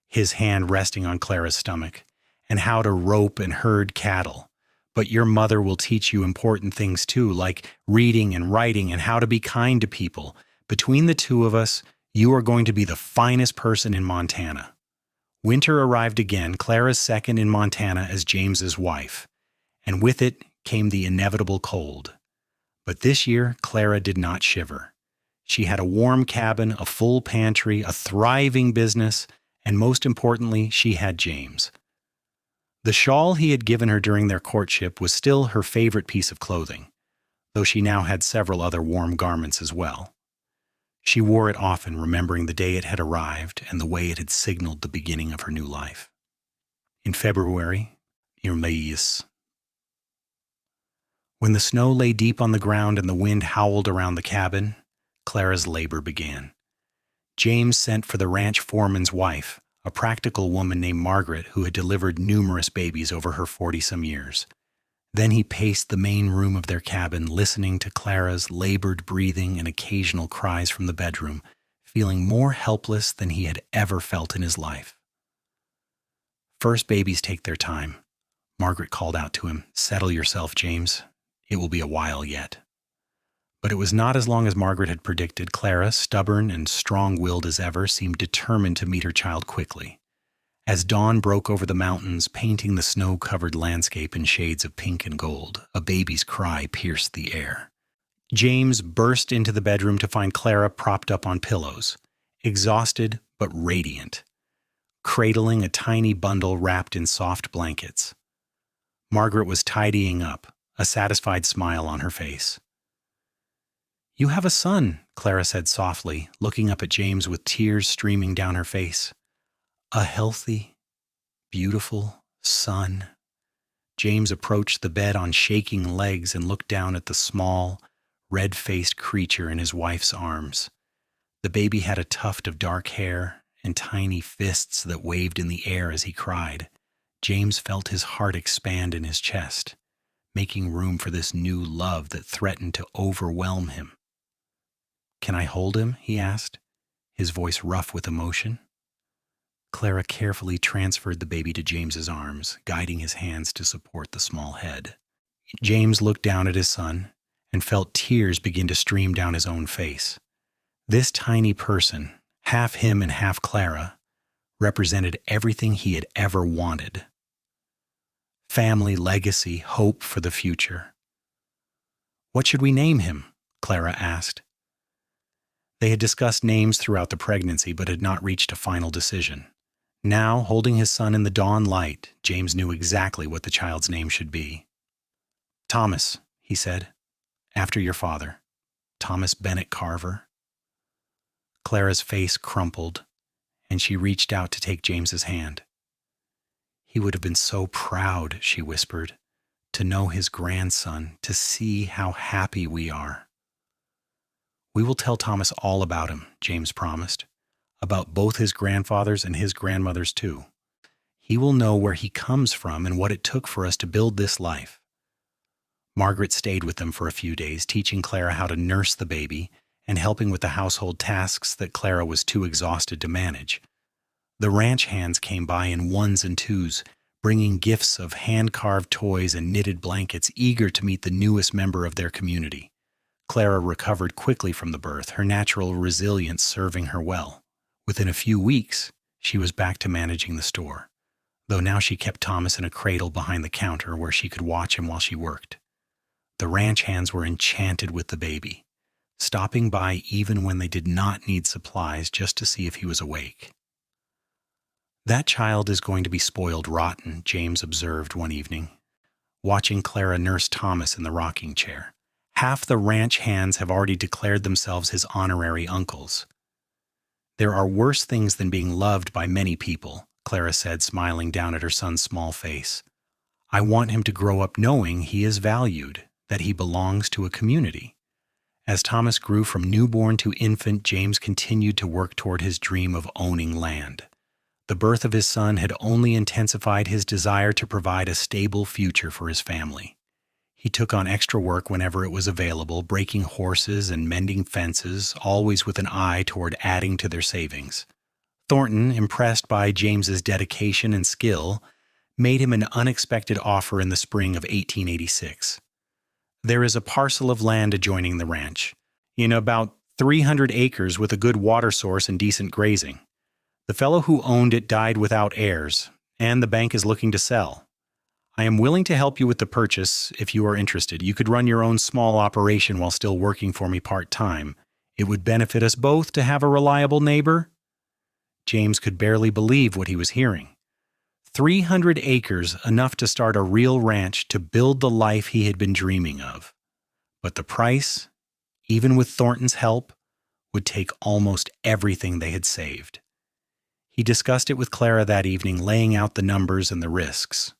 his hand resting on Clara's stomach, "and how to rope and herd cattle. But your mother will teach you important things too, like reading and writing and how to be kind to people. Between the two of us, you are going to be the finest person in Montana." Winter arrived again, Clara's second in Montana as James's wife, and with it came the inevitable cold. But this year, Clara did not shiver. She had a warm cabin, a full pantry, a thriving business, and most importantly, she had James. The shawl he had given her during their courtship was still her favorite piece of clothing, though she now had several other warm garments as well. She wore it often, remembering the day it had arrived and the way it had signaled the beginning of her new life. In February, Irmaïs. When the snow lay deep on the ground and the wind howled around the cabin, Clara's labor began. James sent for the ranch foreman's wife, a practical woman named Margaret who had delivered numerous babies over her 40-some years. Then he paced the main room of their cabin, listening to Clara's labored breathing and occasional cries from the bedroom, feeling more helpless than he had ever felt in his life. "First babies take their time," Margaret called out to him. "Settle yourself, James. It will be a while yet." But it was not as long as Margaret had predicted. Clara, stubborn and strong-willed as ever, seemed determined to meet her child quickly. As dawn broke over the mountains, painting the snow-covered landscape in shades of pink and gold, a baby's cry pierced the air. James burst into the bedroom to find Clara propped up on pillows, exhausted but radiant, cradling a tiny bundle wrapped in soft blankets. Margaret was tidying up, a satisfied smile on her face. "You have a son," Clara said softly, looking up at James with tears streaming down her face. "A healthy, beautiful son." James approached the bed on shaking legs and looked down at the small, red-faced creature in his wife's arms. The baby had a tuft of dark hair and tiny fists that waved in the air as he cried. James felt his heart expand in his chest, making room for this new love that threatened to overwhelm him. "Can I hold him?" he asked, his voice rough with emotion. Clara carefully transferred the baby to James's arms, guiding his hands to support the small head. James looked down at his son and felt tears begin to stream down his own face. This tiny person, half him and half Clara, represented everything he had ever wanted. Family, legacy, hope for the future. "What should we name him?" Clara asked. They had discussed names throughout the pregnancy but had not reached a final decision. Now, holding his son in the dawn light, James knew exactly what the child's name should be. "Thomas," he said, "after your father. Thomas Bennett Carver." Clara's face crumpled, and she reached out to take James's hand. "He would have been so proud," she whispered, "to know his grandson, to see how happy we are." "We will tell Thomas all about him," James promised, "about both his grandfathers and his grandmothers too. He will know where he comes from and what it took for us to build this life." Margaret stayed with them for a few days, teaching Clara how to nurse the baby and helping with the household tasks that Clara was too exhausted to manage. The ranch hands came by in ones and twos, bringing gifts of hand-carved toys and knitted blankets, eager to meet the newest member of their community. Clara recovered quickly from the birth, her natural resilience serving her well. Within a few weeks, she was back to managing the store, though now she kept Thomas in a cradle behind the counter where she could watch him while she worked. The ranch hands were enchanted with the baby, stopping by even when they did not need supplies just to see if he was awake. That child is going to be spoiled rotten, James observed one evening, watching Clara nurse Thomas in the rocking chair. Half the ranch hands have already declared themselves his honorary uncles. There are worse things than being loved by many people, Clara said, smiling down at her son's small face. I want him to grow up knowing he is valued, that he belongs to a community. As Thomas grew from newborn to infant, James continued to work toward his dream of owning land. The birth of his son had only intensified his desire to provide a stable future for his family. He took on extra work whenever it was available, breaking horses and mending fences, always with an eye toward adding to their savings. Thornton, impressed by James's dedication and skill, made him an unexpected offer in the spring of 1886. There is a parcel of land adjoining the ranch, in about 300 acres with a good water source and decent grazing. The fellow who owned it died without heirs, and the bank is looking to sell. I am willing to help you with the purchase if you are interested. You could run your own small operation while still working for me part-time. It would benefit us both to have a reliable neighbor. James could barely believe what he was hearing. 300 acres, enough to start a real ranch, to build the life he had been dreaming of. But the price, even with Thornton's help, would take almost everything they had saved. He discussed it with Clara that evening, laying out the numbers and the risks.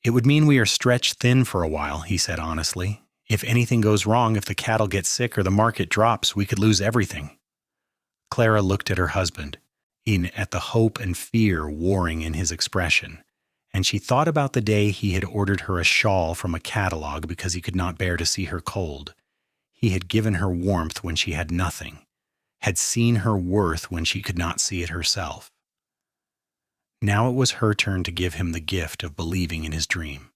It would mean we are stretched thin for a while, he said honestly. If anything goes wrong, if the cattle get sick or the market drops, we could lose everything. Clara looked at her husband, at the hope and fear warring in his expression, and she thought about the day he had ordered her a shawl from a catalog because he could not bear to see her cold. He had given her warmth when she had nothing, had seen her worth when she could not see it herself. Now it was her turn to give him the gift of believing in his dream.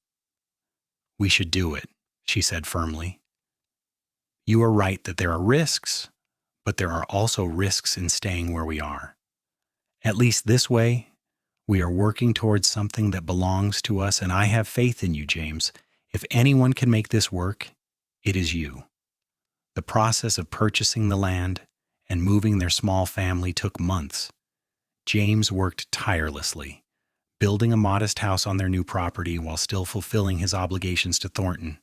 We should do it, she said firmly. You are right that there are risks, but there are also risks in staying where we are. At least this way, we are working towards something that belongs to us, and I have faith in you, James. If anyone can make this work, it is you. The process of purchasing the land and moving their small family took months. James worked tirelessly, building a modest house on their new property while still fulfilling his obligations to Thornton.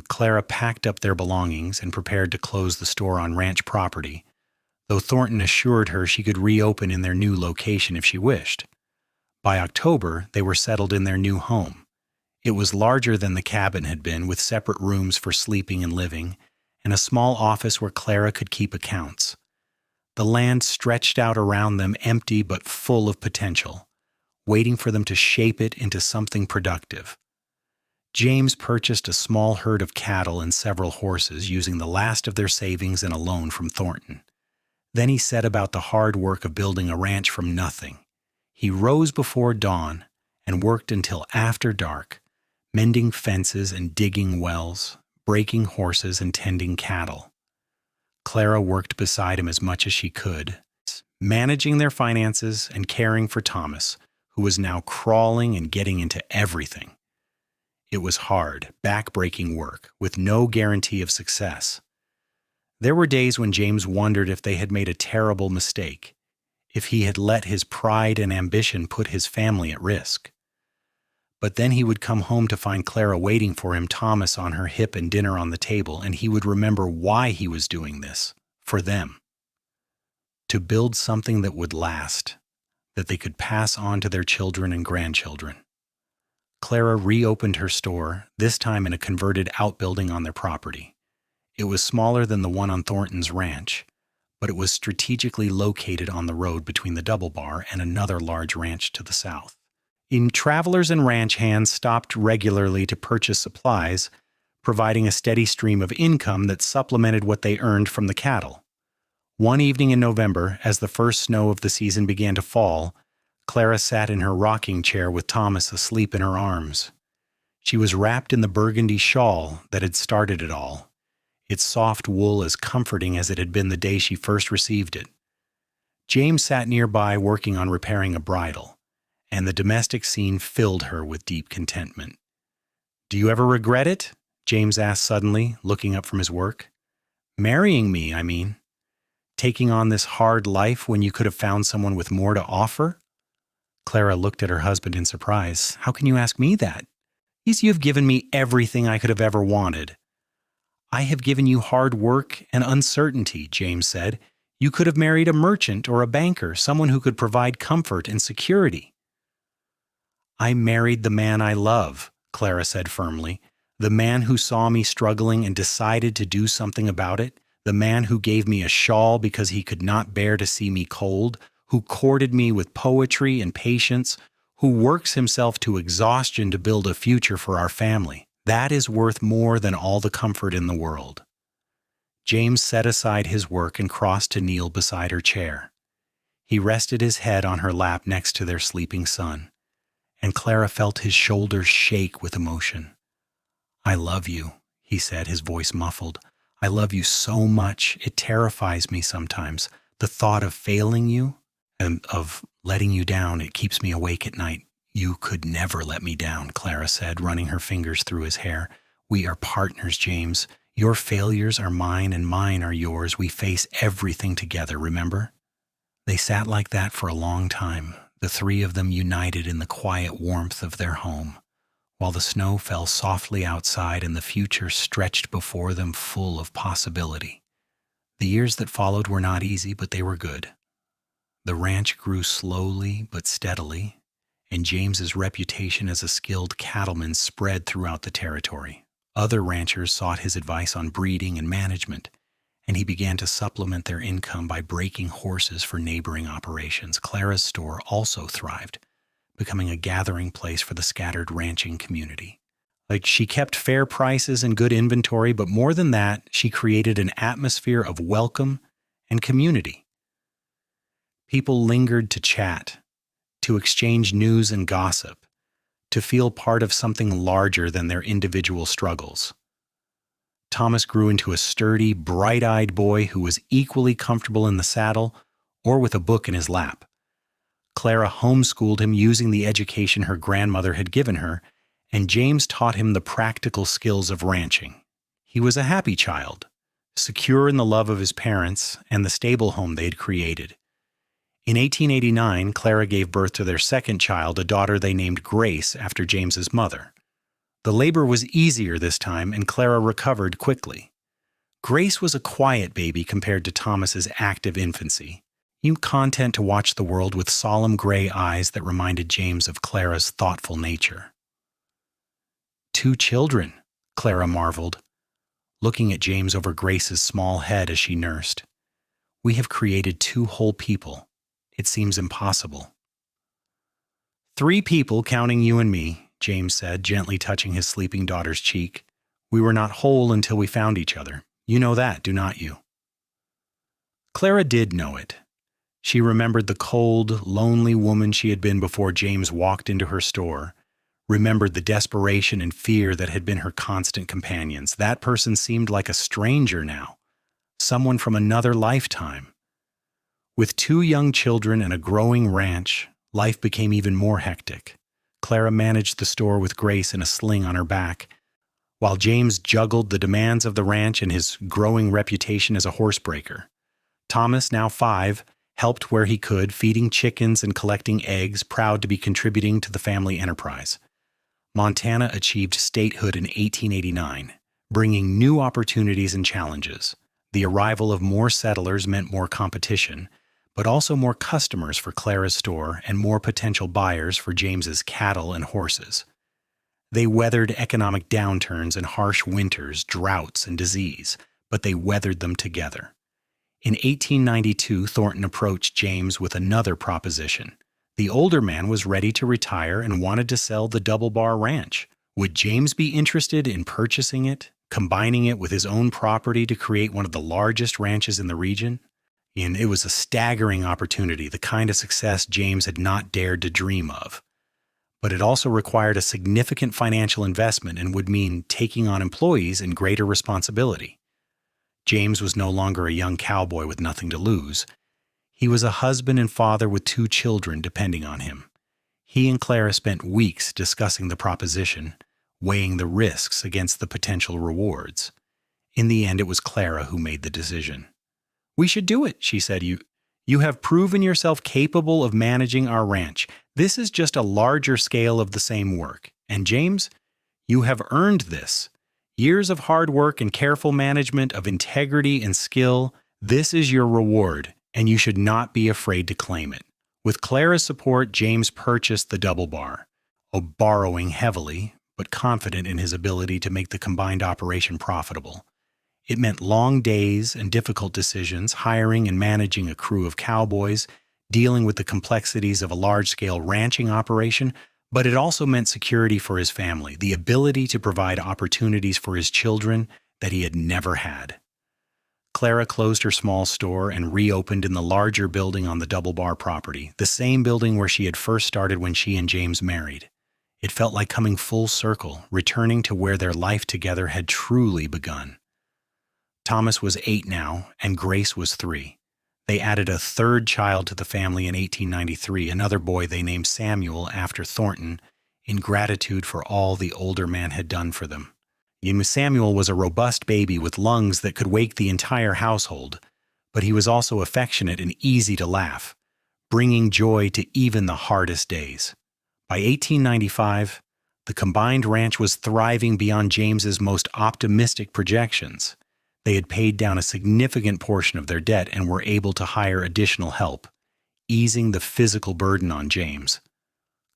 Clara packed up their belongings and prepared to close the store on ranch property, though Thornton assured her she could reopen in their new location if she wished. By October, they were settled in their new home. It was larger than the cabin had been, with separate rooms for sleeping and living, and a small office where Clara could keep accounts. The land stretched out around them, empty but full of potential, waiting for them to shape it into something productive. James purchased a small herd of cattle and several horses, using the last of their savings and a loan from Thornton. Then he set about the hard work of building a ranch from nothing. He rose before dawn and worked until after dark, mending fences and digging wells, breaking horses and tending cattle. Clara worked beside him as much as she could, managing their finances and caring for Thomas, who was now crawling and getting into everything. It was hard, back-breaking work, with no guarantee of success. There were days when James wondered if they had made a terrible mistake, if he had let his pride and ambition put his family at risk. But then he would come home to find Clara waiting for him, Thomas on her hip and dinner on the table, and he would remember why he was doing this, for them. To build something that would last, that they could pass on to their children and grandchildren. Clara reopened her store, this time in a converted outbuilding on their property. It was smaller than the one on Thornton's ranch, but it was strategically located on the road between the Double Bar and another large ranch to the south. Travelers and ranch hands stopped regularly to purchase supplies, providing a steady stream of income that supplemented what they earned from the cattle. One evening in November, as the first snow of the season began to fall, Clara sat in her rocking chair with Thomas asleep in her arms. She was wrapped in the burgundy shawl that had started it all, its soft wool as comforting as it had been the day she first received it. James sat nearby working on repairing a bridle, and the domestic scene filled her with deep contentment. "Do you ever regret it?" James asked suddenly, looking up from his work. "Marrying me, I mean. Taking on this hard life when you could have found someone with more to offer?" Clara looked at her husband in surprise. How can you ask me that? You have given me everything I could have ever wanted. I have given you hard work and uncertainty, James said. You could have married a merchant or a banker, someone who could provide comfort and security. I married the man I love, Clara said firmly. The man who saw me struggling and decided to do something about it. The man who gave me a shawl because he could not bear to see me cold, who courted me with poetry and patience, who works himself to exhaustion to build a future for our family. That is worth more than all the comfort in the world. James set aside his work and crossed to kneel beside her chair. He rested his head on her lap next to their sleeping son, and Clara felt his shoulders shake with emotion. I love you, he said, his voice muffled. I love you so much, it terrifies me sometimes. The thought of failing you and of letting you down, it keeps me awake at night. You could never let me down, Clara said, running her fingers through his hair. We are partners, James. Your failures are mine and mine are yours. We face everything together, remember? They sat like that for a long time, the three of them united in the quiet warmth of their home, while the snow fell softly outside and the future stretched before them full of possibility. The years that followed were not easy, but they were good. The ranch grew slowly but steadily, and James's reputation as a skilled cattleman spread throughout the territory. Other ranchers sought his advice on breeding and management, and he began to supplement their income by breaking horses for neighboring operations. Clara's store also thrived, becoming a gathering place for the scattered ranching community. She kept fair prices and good inventory, but more than that, she created an atmosphere of welcome and community. People lingered to chat, to exchange news and gossip, to feel part of something larger than their individual struggles. Thomas grew into a sturdy, bright-eyed boy who was equally comfortable in the saddle or with a book in his lap. Clara homeschooled him using the education her grandmother had given her, and James taught him the practical skills of ranching. He was a happy child, secure in the love of his parents and the stable home they'd created. In 1889, Clara gave birth to their second child, a daughter they named Grace after James's mother. The labor was easier this time, and Clara recovered quickly. Grace was a quiet baby compared to Thomas's active infancy. He was content to watch the world with solemn gray eyes that reminded James of Clara's thoughtful nature. 2 children, Clara marveled, looking at James over Grace's small head as she nursed. We have created 2 whole people. It seems impossible. 3 people, counting you and me, James said, gently touching his sleeping daughter's cheek. We were not whole until we found each other. You know that, do not you? Clara did know it. She remembered the cold, lonely woman she had been before James walked into her store, remembered the desperation and fear that had been her constant companions. That person seemed like a stranger now, someone from another lifetime. With 2 young children and a growing ranch, life became even more hectic. Clara managed the store with Grace in a sling on her back, while James juggled the demands of the ranch and his growing reputation as a horsebreaker. Thomas, now 5, helped where he could, feeding chickens and collecting eggs, proud to be contributing to the family enterprise. Montana achieved statehood in 1889, bringing new opportunities and challenges. The arrival of more settlers meant more competition, but also more customers for Clara's store and more potential buyers for James's cattle and horses. They weathered economic downturns and harsh winters, droughts, and disease, but they weathered them together. In 1892, Thornton approached James with another proposition. The older man was ready to retire and wanted to sell the Double Bar Ranch. Would James be interested in purchasing it, combining it with his own property to create one of the largest ranches in the region? And it was a staggering opportunity, the kind of success James had not dared to dream of. But it also required a significant financial investment and would mean taking on employees and greater responsibility. James was no longer a young cowboy with nothing to lose. He was a husband and father with 2 children depending on him. He and Clara spent weeks discussing the proposition, weighing the risks against the potential rewards. In the end, it was Clara who made the decision. We should do it, she said. You You have proven yourself capable of managing our ranch. This is just a larger scale of the same work. And James, you have earned this. Years of hard work and careful management of integrity and skill, this is your reward, and you should not be afraid to claim it. With Clara's support, James purchased the double bar, borrowing heavily, but confident in his ability to make the combined operation profitable. It meant long days and difficult decisions, hiring and managing a crew of cowboys, dealing with the complexities of a large-scale ranching operation, but it also meant security for his family, the ability to provide opportunities for his children that he had never had. Clara closed her small store and reopened in the larger building on the Double Bar property, the same building where she had first started when she and James married. It felt like coming full circle, returning to where their life together had truly begun. Thomas was 8 now, and Grace was 3. They added a third child to the family in 1893, another boy they named Samuel after Thornton, in gratitude for all the older man had done for them. Samuel was a robust baby with lungs that could wake the entire household, but he was also affectionate and easy to laugh, bringing joy to even the hardest days. By 1895, the combined ranch was thriving beyond James's most optimistic projections. They had paid down a significant portion of their debt and were able to hire additional help, easing the physical burden on James.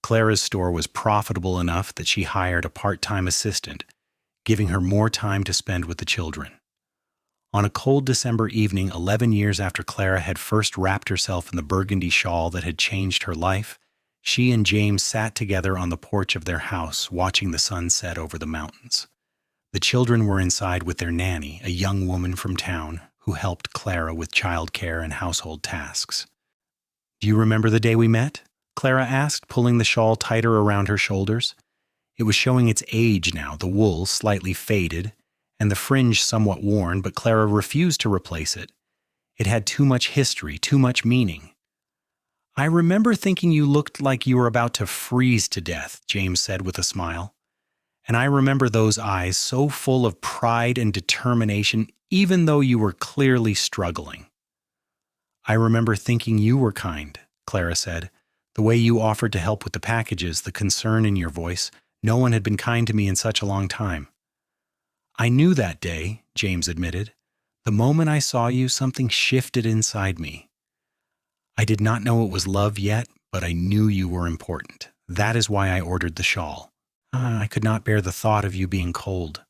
Clara's store was profitable enough that she hired a part-time assistant, giving her more time to spend with the children. On a cold December evening, 11 years after Clara had first wrapped herself in the burgundy shawl that had changed her life, she and James sat together on the porch of their house, watching the sun set over the mountains. The children were inside with their nanny, a young woman from town, who helped Clara with childcare and household tasks. "Do you remember the day we met?" Clara asked, pulling the shawl tighter around her shoulders. It was showing its age now, the wool slightly faded, and the fringe somewhat worn, but Clara refused to replace it. It had too much history, too much meaning. "I remember thinking you looked like you were about to freeze to death," James said with a smile. "And I remember those eyes so full of pride and determination, even though you were clearly struggling." "I remember thinking you were kind," Clara said. "The way you offered to help with the packages, the concern in your voice. No one had been kind to me in such a long time." "I knew that day," James admitted. "The moment I saw you, something shifted inside me. I did not know it was love yet, but I knew you were important. That is why I ordered the shawl. I could not bear the thought of you being cold."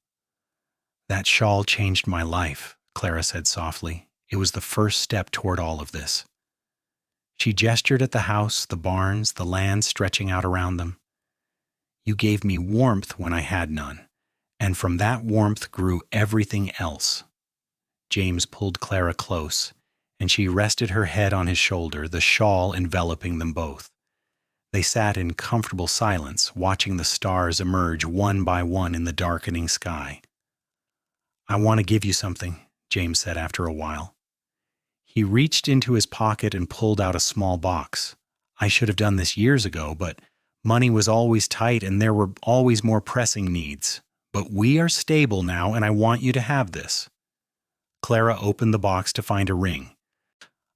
"That shawl changed my life," Clara said softly. "It was the first step toward all of this." She gestured at the house, the barns, the land stretching out around them. "You gave me warmth when I had none, and from that warmth grew everything else." James pulled Clara close, and she rested her head on his shoulder, the shawl enveloping them both. They sat in comfortable silence, watching the stars emerge one by one in the darkening sky. "I want to give you something," James said after a while. He reached into his pocket and pulled out a small box. "I should have done this years ago, but money was always tight and there were always more pressing needs. But we are stable now, and I want you to have this." Clara opened the box to find a ring.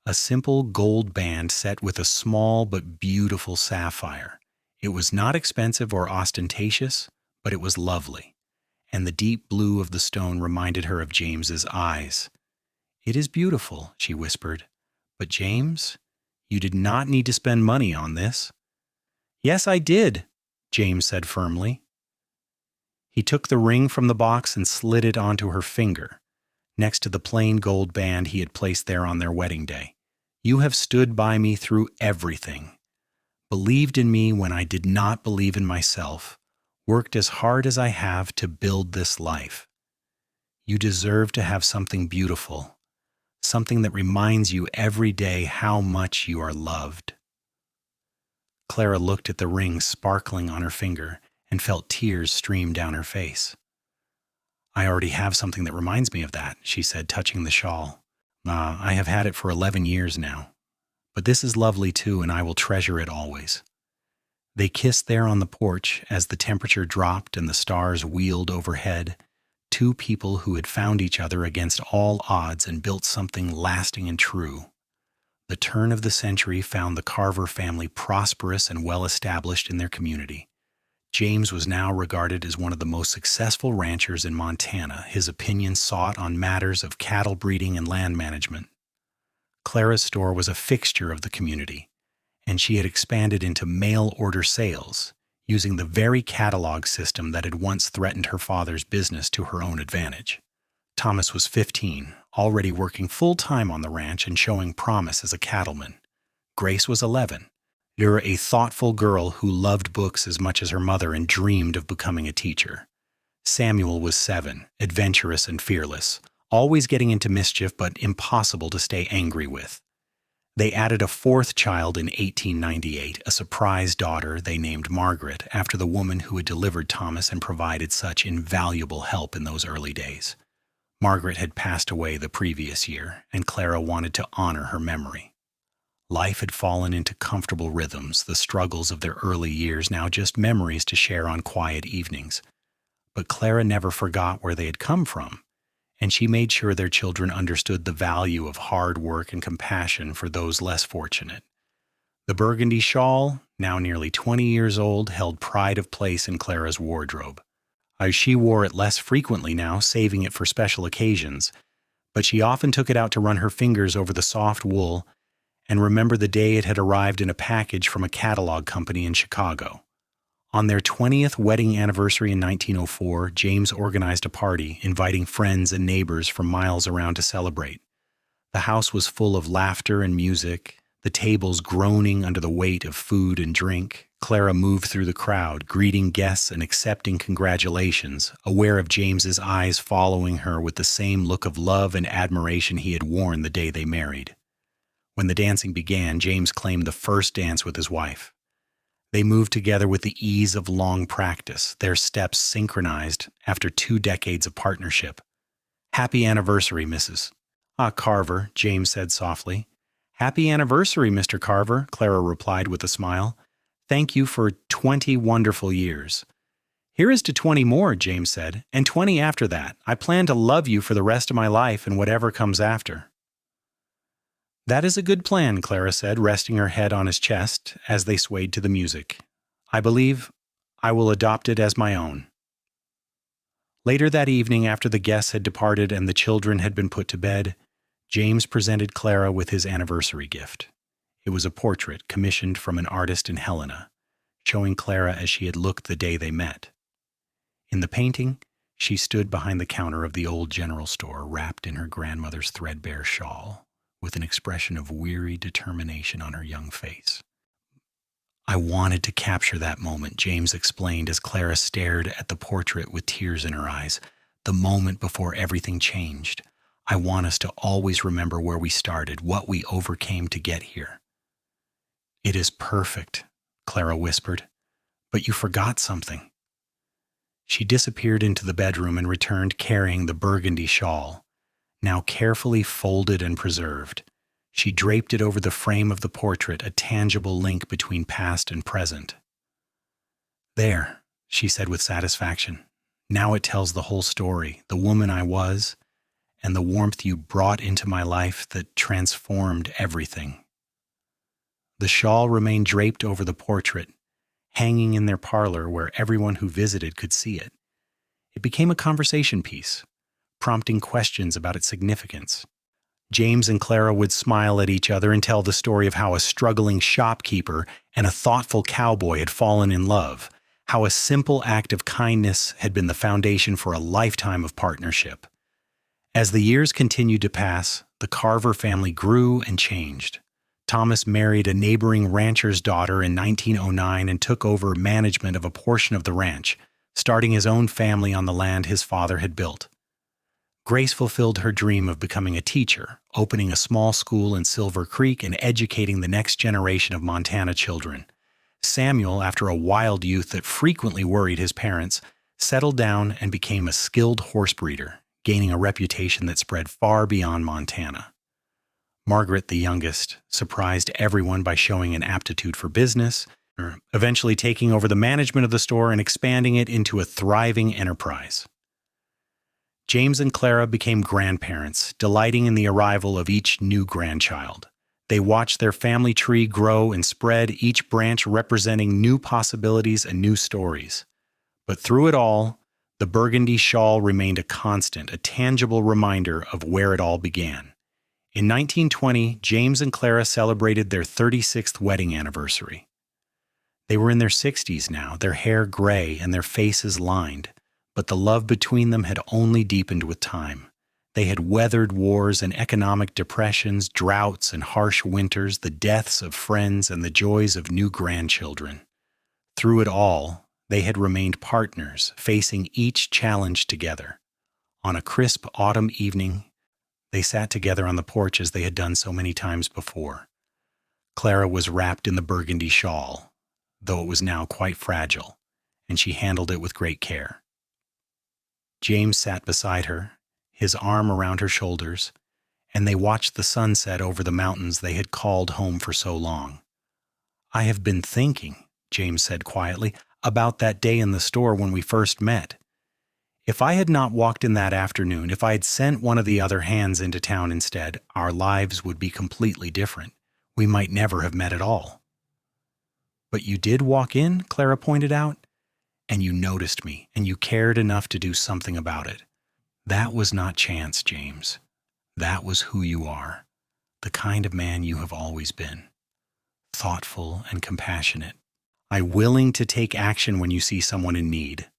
A simple gold band set with a small but beautiful sapphire. It was not expensive or ostentatious, but it was lovely, and the deep blue of the stone reminded her of James's eyes. "It is beautiful," she whispered. "But James, you did not need to spend money on this." "Yes, I did," James said firmly. He took the ring from the box and slid it onto her finger, next to the plain gold band he had placed there on their wedding day. "You have stood by me through everything, believed in me when I did not believe in myself, worked as hard as I have to build this life. You deserve to have something beautiful, something that reminds you every day how much you are loved." Clara looked at the ring sparkling on her finger and felt tears stream down her face. "I already have something that reminds me of that," she said, touching the shawl. "I have had it for 11 years now. But this is lovely too, and I will treasure it always." They kissed there on the porch as the temperature dropped and the stars wheeled overhead, two people who had found each other against all odds and built something lasting and true. The turn of the century found the Carver family prosperous and well-established in their community. James was now regarded as one of the most successful ranchers in Montana, his opinion sought on matters of cattle breeding and land management. Clara's store was a fixture of the community, and she had expanded into mail-order sales, using the very catalog system that had once threatened her father's business to her own advantage. Thomas was 15, already working full-time on the ranch and showing promise as a cattleman. Grace was 11. You're a thoughtful girl who loved books as much as her mother and dreamed of becoming a teacher. Samuel was 7, adventurous and fearless, always getting into mischief but impossible to stay angry with. They added a fourth child in 1898, a surprise daughter they named Margaret, after the woman who had delivered Thomas and provided such invaluable help in those early days. Margaret had passed away the previous year, and Clara wanted to honor her memory. Life had fallen into comfortable rhythms, the struggles of their early years now just memories to share on quiet evenings. But Clara never forgot where they had come from, and she made sure their children understood the value of hard work and compassion for those less fortunate. The burgundy shawl, now nearly 20 years old, held pride of place in Clara's wardrobe. She wore it less frequently now, saving it for special occasions, but she often took it out to run her fingers over the soft wool and remember the day it had arrived in a package from a catalog company in Chicago. On their 20th wedding anniversary in 1904, James organized a party, inviting friends and neighbors from miles around to celebrate. The house was full of laughter and music, the tables groaning under the weight of food and drink. Clara moved through the crowd, greeting guests and accepting congratulations, aware of James's eyes following her with the same look of love and admiration he had worn the day they married. When the dancing began, James claimed the first dance with his wife. They moved together with the ease of long practice, their steps synchronized after 2 decades of partnership. "Happy anniversary, Mrs. Carver," James said softly. "Happy anniversary, Mr. Carver," Clara replied with a smile. "Thank you for 20 wonderful years." "Here is to 20 more," James said, "and 20 after that. I plan to love you for the rest of my life and whatever comes after." "That is a good plan," Clara said, resting her head on his chest as they swayed to the music. "I believe I will adopt it as my own." Later that evening, after the guests had departed and the children had been put to bed, James presented Clara with his anniversary gift. It was a portrait commissioned from an artist in Helena, showing Clara as she had looked the day they met. In the painting, she stood behind the counter of the old general store, wrapped in her grandmother's threadbare shawl, with an expression of weary determination on her young face. "I wanted to capture that moment," James explained as Clara stared at the portrait with tears in her eyes. "The moment before everything changed. I want us to always remember where we started, what we overcame to get here." "It is perfect," Clara whispered, "but you forgot something." She disappeared into the bedroom and returned carrying the burgundy shawl, now carefully folded and preserved. She draped it over the frame of the portrait, a tangible link between past and present. "There," she said with satisfaction. "Now it tells the whole story, the woman I was, and the warmth you brought into my life that transformed everything." The shawl remained draped over the portrait, hanging in their parlor where everyone who visited could see it. It became a conversation piece, prompting questions about its significance. James and Clara would smile at each other and tell the story of how a struggling shopkeeper and a thoughtful cowboy had fallen in love, how a simple act of kindness had been the foundation for a lifetime of partnership. As the years continued to pass, the Carver family grew and changed. Thomas married a neighboring rancher's daughter in 1909 and took over management of a portion of the ranch, starting his own family on the land his father had built. Grace fulfilled her dream of becoming a teacher, opening a small school in Silver Creek and educating the next generation of Montana children. Samuel, after a wild youth that frequently worried his parents, settled down and became a skilled horse breeder, gaining a reputation that spread far beyond Montana. Margaret, the youngest, surprised everyone by showing an aptitude for business, eventually taking over the management of the store and expanding it into a thriving enterprise. James and Clara became grandparents, delighting in the arrival of each new grandchild. They watched their family tree grow and spread, each branch representing new possibilities and new stories. But through it all, the burgundy shawl remained a constant, a tangible reminder of where it all began. In 1920, James and Clara celebrated their 36th wedding anniversary. They were in their 60s now, their hair gray and their faces lined, but the love between them had only deepened with time. They had weathered wars and economic depressions, droughts and harsh winters, the deaths of friends and the joys of new grandchildren. Through it all, they had remained partners, facing each challenge together. On a crisp autumn evening, they sat together on the porch as they had done so many times before. Clara was wrapped in the burgundy shawl, though it was now quite fragile, and she handled it with great care. James sat beside her, his arm around her shoulders, and they watched the sunset over the mountains they had called home for so long. "I have been thinking," James said quietly, "about that day in the store when we first met. If I had not walked in that afternoon, if I had sent one of the other hands into town instead, our lives would be completely different. We might never have met at all." "But you did walk in," Clara pointed out, "and you noticed me, and you cared enough to do something about it. That was not chance, James. That was who you are, the kind of man you have always been. Thoughtful and compassionate. Willing to take action when you see someone in need."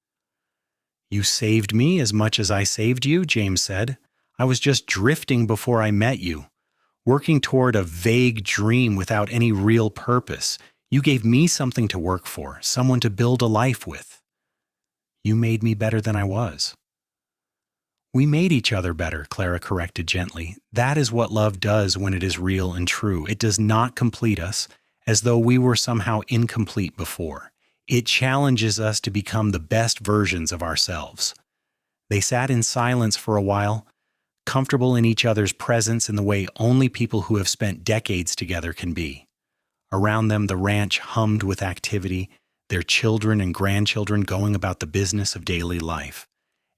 "You saved me as much as I saved you," James said. "I was just drifting before I met you, working toward a vague dream without any real purpose. You gave me something to work for, someone to build a life with. You made me better than I was." "We made each other better," Clara corrected gently. "That is what love does when it is real and true. It does not complete us, as though we were somehow incomplete before. It challenges us to become the best versions of ourselves." They sat in silence for a while, comfortable in each other's presence in the way only people who have spent decades together can be. Around them, the ranch hummed with activity, their children and grandchildren going about the business of daily life.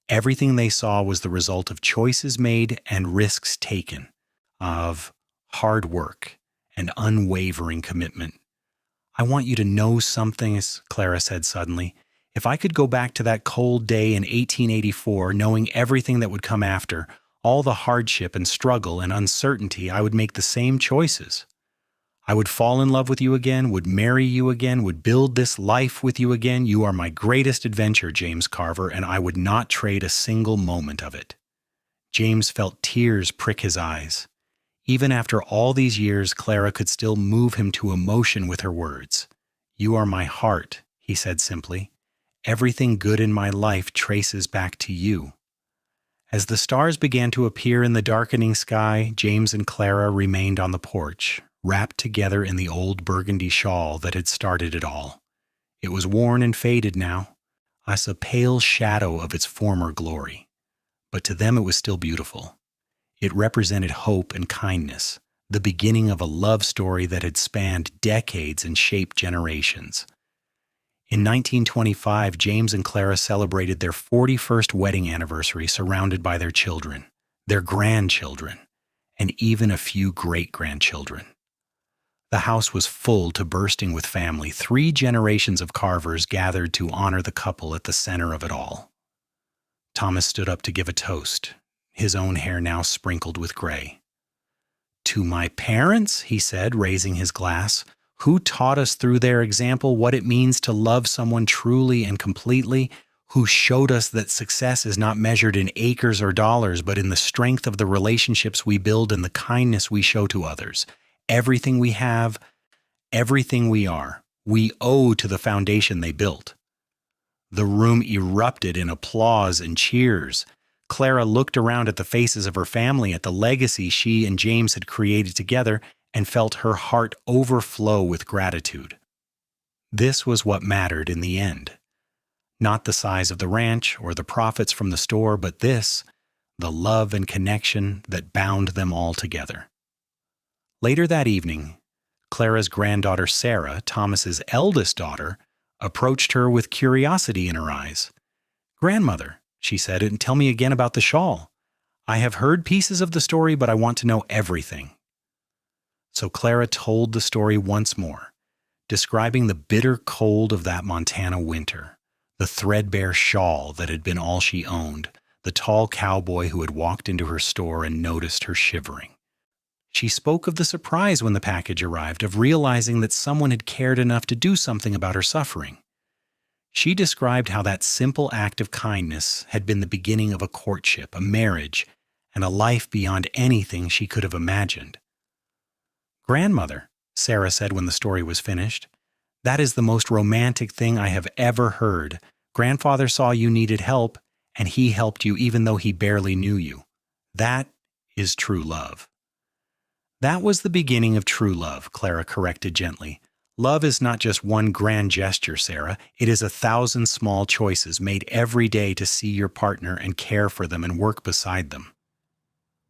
Everything they saw was the result of choices made and risks taken, of hard work and unwavering commitment. "I want you to know something," Clara said suddenly. "If I could go back to that cold day in 1884, knowing everything that would come after, all the hardship and struggle and uncertainty, I would make the same choices. I would fall in love with you again, would marry you again, would build this life with you again. You are my greatest adventure, James Carver, and I would not trade a single moment of it." James felt tears prick his eyes. Even after all these years, Clara could still move him to emotion with her words. "You are my heart," he said simply. "Everything good in my life traces back to you." As the stars began to appear in the darkening sky, James and Clara remained on the porch, wrapped together in the old burgundy shawl that had started it all. It was worn and faded now, a pale shadow of its former glory. But to them it was still beautiful. It represented hope and kindness, the beginning of a love story that had spanned decades and shaped generations. In 1925, James and Clara celebrated their 41st wedding anniversary surrounded by their children, their grandchildren, and even a few great-grandchildren. The house was full to bursting with family. 3 generations of Carvers gathered to honor the couple at the center of it all. Thomas stood up to give a toast, his own hair now sprinkled with gray. "To my parents," he said, raising his glass, "who taught us through their example what it means to love someone truly and completely, who showed us that success is not measured in acres or dollars, but in the strength of the relationships we build and the kindness we show to others. Everything we have, everything we are, we owe to the foundation they built." The room erupted in applause and cheers. Clara looked around at the faces of her family, at the legacy she and James had created together, and felt her heart overflow with gratitude. This was what mattered in the end. Not the size of the ranch or the profits from the store, but this, the love and connection that bound them all together. Later that evening, Clara's granddaughter Sarah, Thomas's eldest daughter, approached her with curiosity in her eyes. "Grandmother," she said, "and tell me again about the shawl. I have heard pieces of the story, but I want to know everything." So Clara told the story once more, describing the bitter cold of that Montana winter, the threadbare shawl that had been all she owned, the tall cowboy who had walked into her store and noticed her shivering. She spoke of the surprise when the package arrived, of realizing that someone had cared enough to do something about her suffering. She described how that simple act of kindness had been the beginning of a courtship, a marriage, and a life beyond anything she could have imagined. "Grandmother," Sarah said when the story was finished, "that is the most romantic thing I have ever heard. Grandfather saw you needed help, and he helped you even though he barely knew you. That is true love." "That was the beginning of true love," Clara corrected gently. "Love is not just one grand gesture, Sarah. It is 1,000 small choices made every day to see your partner and care for them and work beside them."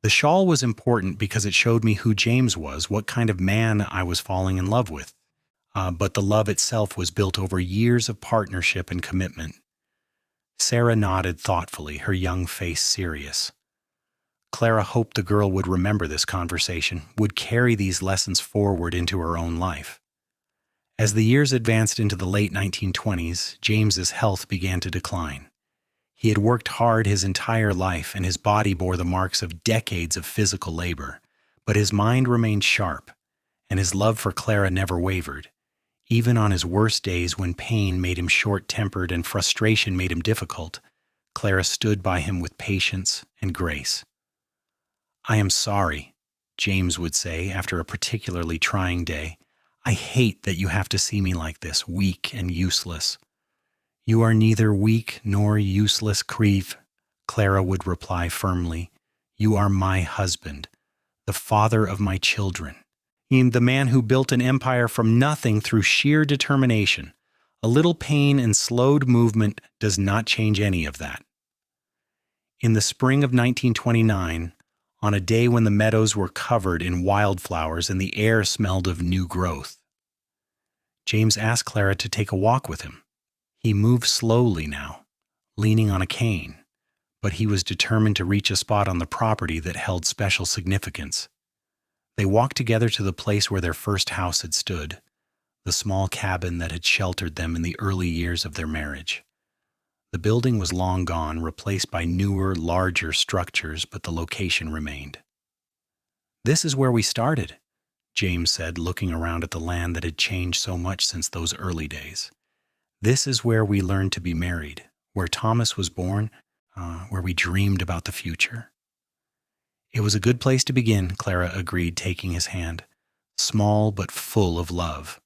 The shawl was important because it showed me who James was, what kind of man I was falling in love with. But the love itself was built over years of partnership and commitment. Sarah nodded thoughtfully, her young face serious. Clara hoped the girl would remember this conversation, would carry these lessons forward into her own life. As the years advanced into the late 1920s, James's health began to decline. He had worked hard his entire life, and his body bore the marks of decades of physical labor. But his mind remained sharp, and his love for Clara never wavered. Even on his worst days, when pain made him short-tempered and frustration made him difficult, Clara stood by him with patience and grace. "I am sorry," James would say after a particularly trying day. "I hate that you have to see me like this, weak and useless." "You are neither weak nor useless, Creve," Clara would reply firmly. "You are my husband, the father of my children. The man who built an empire from nothing through sheer determination. A little pain and slowed movement does not change any of that." In the spring of 1929, on a day when the meadows were covered in wildflowers and the air smelled of new growth, James asked Clara to take a walk with him. He moved slowly now, leaning on a cane, but he was determined to reach a spot on the property that held special significance. They walked together to the place where their first house had stood, the small cabin that had sheltered them in the early years of their marriage. The building was long gone, replaced by newer, larger structures, but the location remained. "This is where we started," James said, looking around at the land that had changed so much since those early days. "This is where we learned to be married, where Thomas was born, where we dreamed about the future." "It was a good place to begin," Clara agreed, taking his hand. "Small but full of love."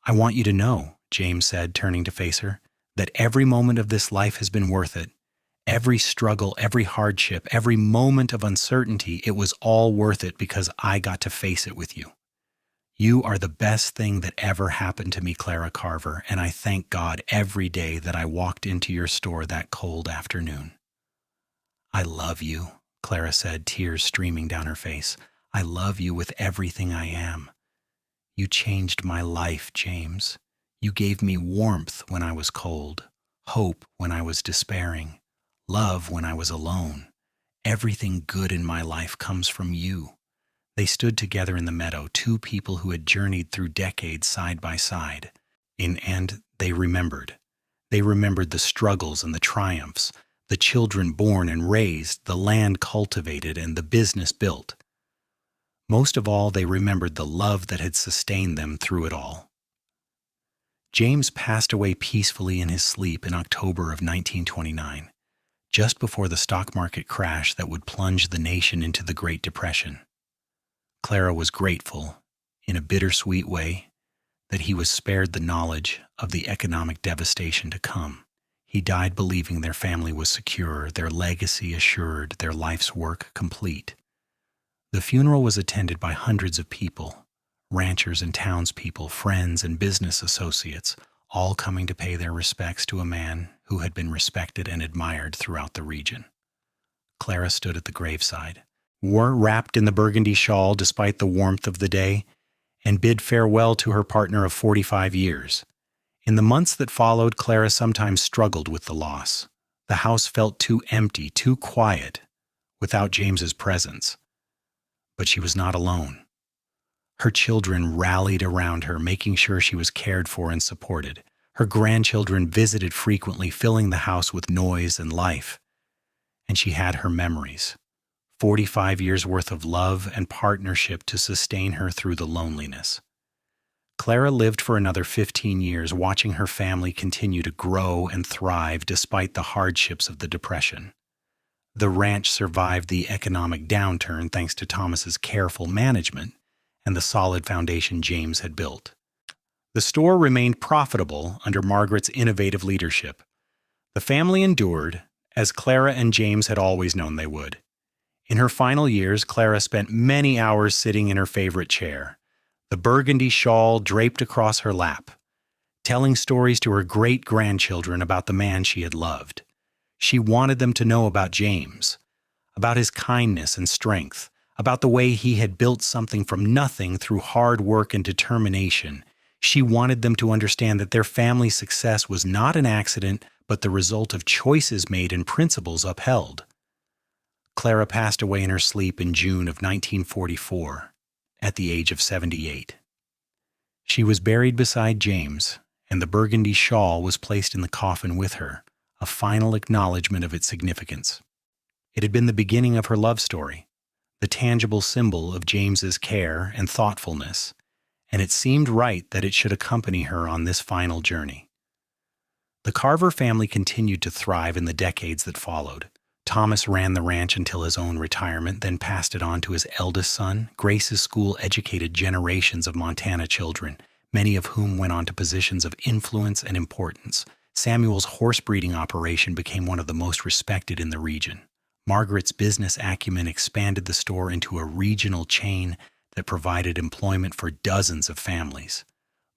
"I want you to know," James said, turning to face her, "that every moment of this life has been worth it. Every struggle, every hardship, every moment of uncertainty, it was all worth it because I got to face it with you. You are the best thing that ever happened to me, Clara Carver, and I thank God every day that I walked into your store that cold afternoon." "I love you," Clara said, tears streaming down her face. "I love you with everything I am. You changed my life, James. You gave me warmth when I was cold, hope when I was despairing, love when I was alone. Everything good in my life comes from you." They stood together in the meadow, two people who had journeyed through decades side by side. And they remembered. They remembered the struggles and the triumphs, the children born and raised, the land cultivated, and the business built. Most of all, they remembered the love that had sustained them through it all. James passed away peacefully in his sleep in October of 1929, just before the stock market crash that would plunge the nation into the Great Depression. Clara was grateful, in a bittersweet way, that he was spared the knowledge of the economic devastation to come. He died believing their family was secure, their legacy assured, their life's work complete. The funeral was attended by hundreds of people, ranchers and townspeople, friends and business associates, all coming to pay their respects to a man who had been respected and admired throughout the region. Clara stood at the graveside, wrapped in the burgundy shawl despite the warmth of the day, and bid farewell to her partner of 45 years. In the months that followed, Clara sometimes struggled with the loss. The house felt too empty, too quiet, without James's presence. But she was not alone. Her children rallied around her, making sure she was cared for and supported. Her grandchildren visited frequently, filling the house with noise and life. And she had her memories, 45 years worth of love and partnership to sustain her through the loneliness. Clara lived for another 15 years, watching her family continue to grow and thrive despite the hardships of the Depression. The ranch survived the economic downturn thanks to Thomas's careful management and the solid foundation James had built. The store remained profitable under Margaret's innovative leadership. The family endured, as Clara and James had always known they would. In her final years, Clara spent many hours sitting in her favorite chair, the burgundy shawl draped across her lap, telling stories to her great-grandchildren about the man she had loved. She wanted them to know about James, about his kindness and strength, about the way he had built something from nothing through hard work and determination. She wanted them to understand that their family's success was not an accident, but the result of choices made and principles upheld. Clara passed away in her sleep in June of 1944, at the age of 78. She was buried beside James, and the burgundy shawl was placed in the coffin with her, a final acknowledgement of its significance. It had been the beginning of her love story, the tangible symbol of James's care and thoughtfulness, and it seemed right that it should accompany her on this final journey. The Carver family continued to thrive in the decades that followed. Thomas ran the ranch until his own retirement, then passed it on to his eldest son. Grace's school educated generations of Montana children, many of whom went on to positions of influence and importance. Samuel's horse breeding operation became one of the most respected in the region. Margaret's business acumen expanded the store into a regional chain that provided employment for dozens of families.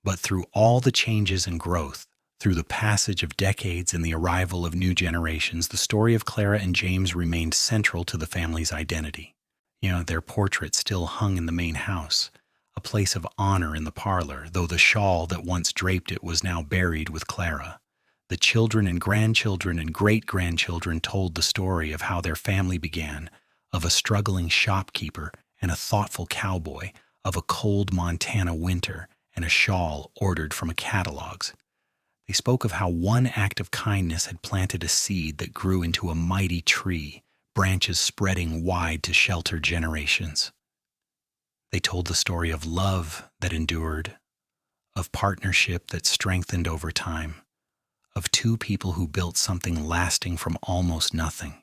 But through all the changes and growth, through the passage of decades and the arrival of new generations, the story of Clara and James remained central to the family's identity. Their portrait still hung in the main house, a place of honor in the parlor, though the shawl that once draped it was now buried with Clara. The children and grandchildren and great-grandchildren told the story of how their family began, of a struggling shopkeeper and a thoughtful cowboy, of a cold Montana winter and a shawl ordered from catalogs. They spoke of how one act of kindness had planted a seed that grew into a mighty tree, branches spreading wide to shelter generations. They told the story of love that endured, of partnership that strengthened over time, of two people who built something lasting from almost nothing.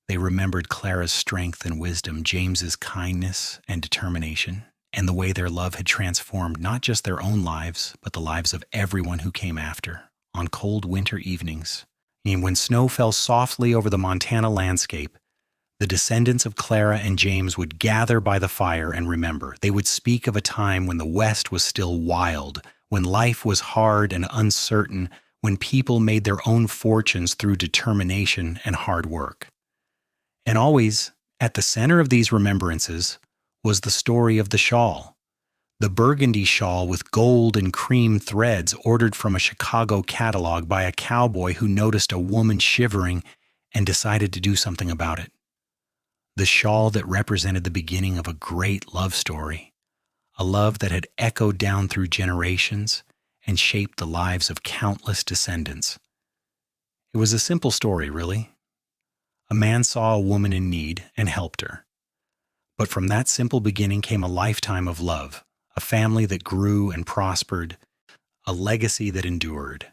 They remembered Clara's strength and wisdom, James's kindness and determination, and the way their love had transformed not just their own lives, but the lives of everyone who came after. On cold winter evenings, and when snow fell softly over the Montana landscape, the descendants of Clara and James would gather by the fire and remember. They would speak of a time when the West was still wild, when life was hard and uncertain, when people made their own fortunes through determination and hard work. And always, at the center of these remembrances, was the story of the shawl, the burgundy shawl with gold and cream threads ordered from a Chicago catalog by a cowboy who noticed a woman shivering and decided to do something about it. The shawl that represented the beginning of a great love story, a love that had echoed down through generations and shaped the lives of countless descendants. It was a simple story, really. A man saw a woman in need and helped her. But from that simple beginning came a lifetime of love, a family that grew and prospered, a legacy that endured.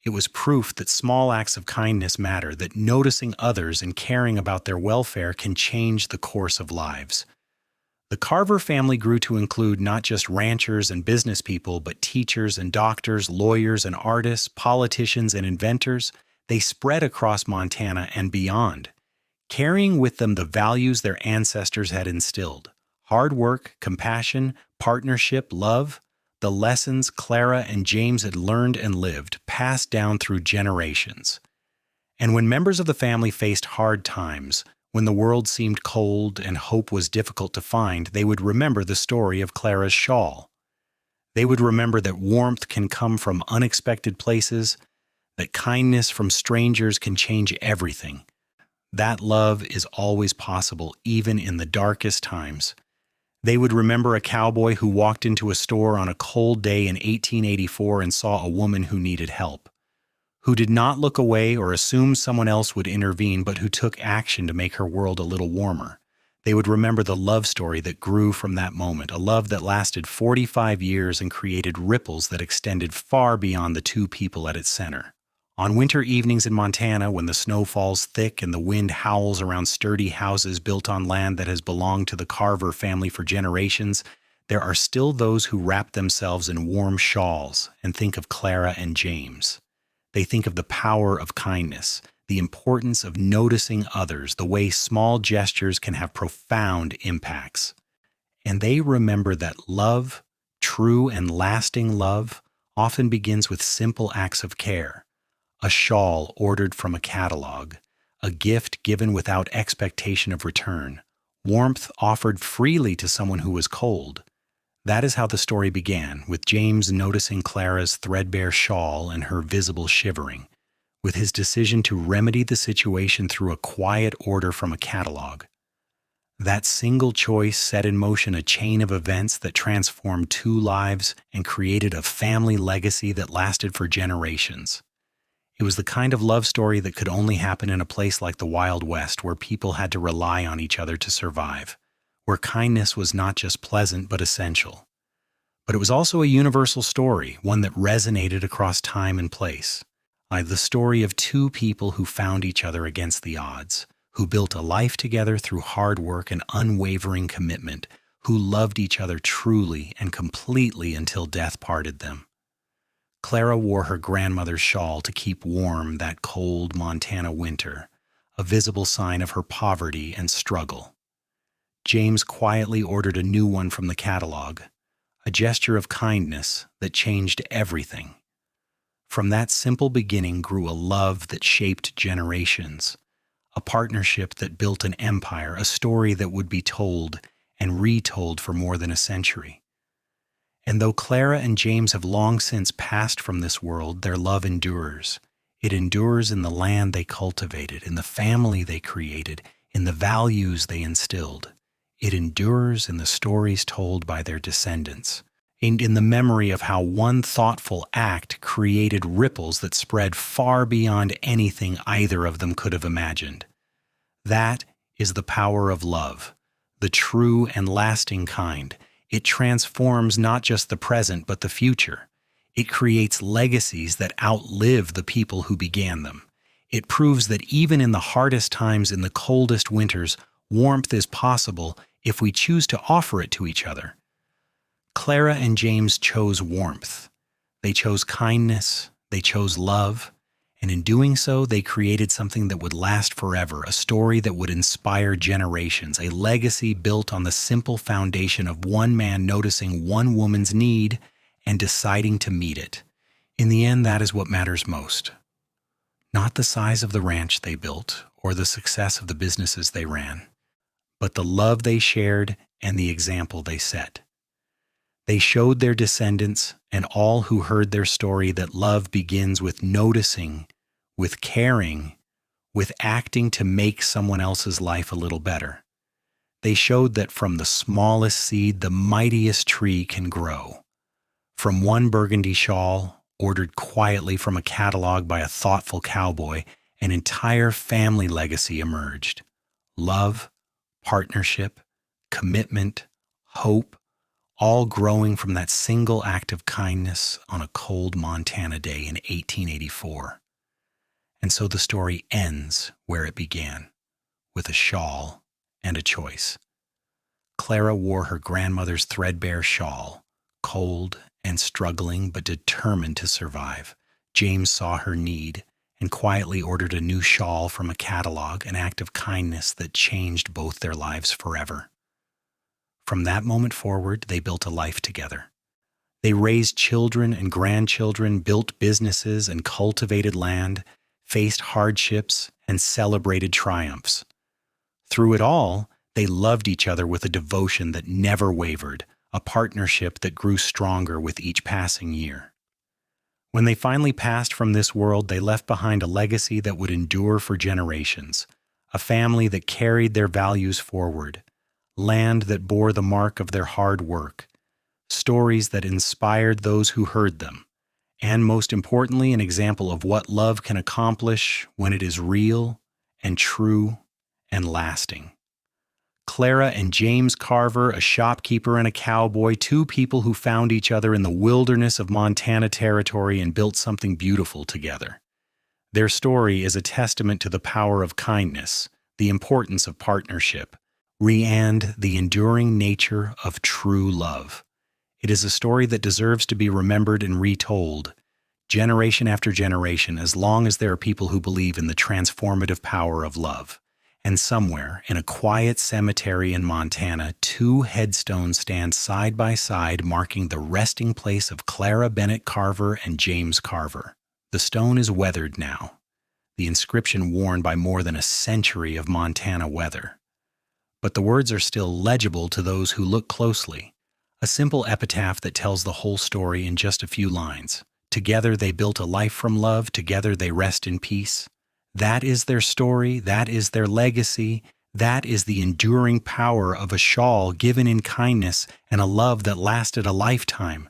It was proof that small acts of kindness matter, that noticing others and caring about their welfare can change the course of lives. The Carver family grew to include not just ranchers and business people, but teachers and doctors, lawyers and artists, politicians and inventors. They spread across Montana and beyond, carrying with them the values their ancestors had instilled: hard work, compassion, partnership, love, the lessons Clara and James had learned and lived, passed down through generations. And when members of the family faced hard times, when the world seemed cold and hope was difficult to find, they would remember the story of Clara's shawl. They would remember that warmth can come from unexpected places, that kindness from strangers can change everything. That love is always possible, even in the darkest times. They would remember a cowboy who walked into a store on a cold day in 1884 and saw a woman who needed help, who did not look away or assume someone else would intervene, but who took action to make her world a little warmer. They would remember the love story that grew from that moment, a love that lasted 45 years and created ripples that extended far beyond the two people at its center. On winter evenings in Montana, when the snow falls thick and the wind howls around sturdy houses built on land that has belonged to the Carver family for generations, there are still those who wrap themselves in warm shawls and think of Clara and James. They think of the power of kindness, the importance of noticing others, the way small gestures can have profound impacts. And they remember that love, true and lasting love, often begins with simple acts of care. A shawl ordered from a catalog, a gift given without expectation of return, warmth offered freely to someone who was cold. That is how the story began, with James noticing Clara's threadbare shawl and her visible shivering, with his decision to remedy the situation through a quiet order from a catalog. That single choice set in motion a chain of events that transformed two lives and created a family legacy that lasted for generations. It was the kind of love story that could only happen in a place like the Wild West, where people had to rely on each other to survive, where kindness was not just pleasant but essential. But it was also a universal story, one that resonated across time and place. The story of two people who found each other against the odds, who built a life together through hard work and unwavering commitment, who loved each other truly and completely until death parted them. Clara wore her grandmother's shawl to keep warm that cold Montana winter, a visible sign of her poverty and struggle. James quietly ordered a new one from the catalog, a gesture of kindness that changed everything. From that simple beginning grew a love that shaped generations, a partnership that built an empire, a story that would be told and retold for more than a century. And though Clara and James have long since passed from this world, their love endures. It endures in the land they cultivated, in the family they created, in the values they instilled. It endures in the stories told by their descendants, and in the memory of how one thoughtful act created ripples that spread far beyond anything either of them could have imagined. That is the power of love, the true and lasting kind. It transforms not just the present, but the future. It creates legacies that outlive the people who began them. It proves that even in the hardest times, in the coldest winters, warmth is possible if we choose to offer it to each other. Clara and James chose warmth. They chose kindness. They chose love. And in doing so, they created something that would last forever, a story that would inspire generations, a legacy built on the simple foundation of one man noticing one woman's need and deciding to meet it. In the end, that is what matters most. Not the size of the ranch they built or the success of the businesses they ran, but the love they shared and the example they set. They showed their descendants and all who heard their story that love begins with noticing, with caring, with acting to make someone else's life a little better. They showed that from the smallest seed, the mightiest tree can grow. From one burgundy shawl, ordered quietly from a catalog by a thoughtful cowboy, an entire family legacy emerged. Love, partnership, commitment, hope, all growing from that single act of kindness on a cold Montana day in 1884. And so the story ends where it began, with a shawl and a choice. Clara wore her grandmother's threadbare shawl, cold and struggling but determined to survive. James saw her need and quietly ordered a new shawl from a catalog, an act of kindness that changed both their lives forever. From that moment forward, they built a life together. They raised children and grandchildren, built businesses and cultivated land, faced hardships and celebrated triumphs. Through it all, they loved each other with a devotion that never wavered, a partnership that grew stronger with each passing year. When they finally passed from this world, they left behind a legacy that would endure for generations, a family that carried their values forward, land that bore the mark of their hard work, stories that inspired those who heard them, and most importantly, an example of what love can accomplish when it is real and true and lasting. Clara and James Carver, a shopkeeper and a cowboy, two people who found each other in the wilderness of Montana Territory and built something beautiful together. Their story is a testament to the power of kindness, the importance of partnership, and the enduring nature of true love. It is a story that deserves to be remembered and retold, generation after generation, as long as there are people who believe in the transformative power of love. And somewhere, in a quiet cemetery in Montana, two headstones stand side by side, marking the resting place of Clara Bennett Carver and James Carver. The stone is weathered now, the inscription worn by more than a century of Montana weather. But the words are still legible to those who look closely, a simple epitaph that tells the whole story in just a few lines. Together they built a life from love, together they rest in peace. That is their story, that is their legacy, that is the enduring power of a shawl given in kindness and a love that lasted a lifetime.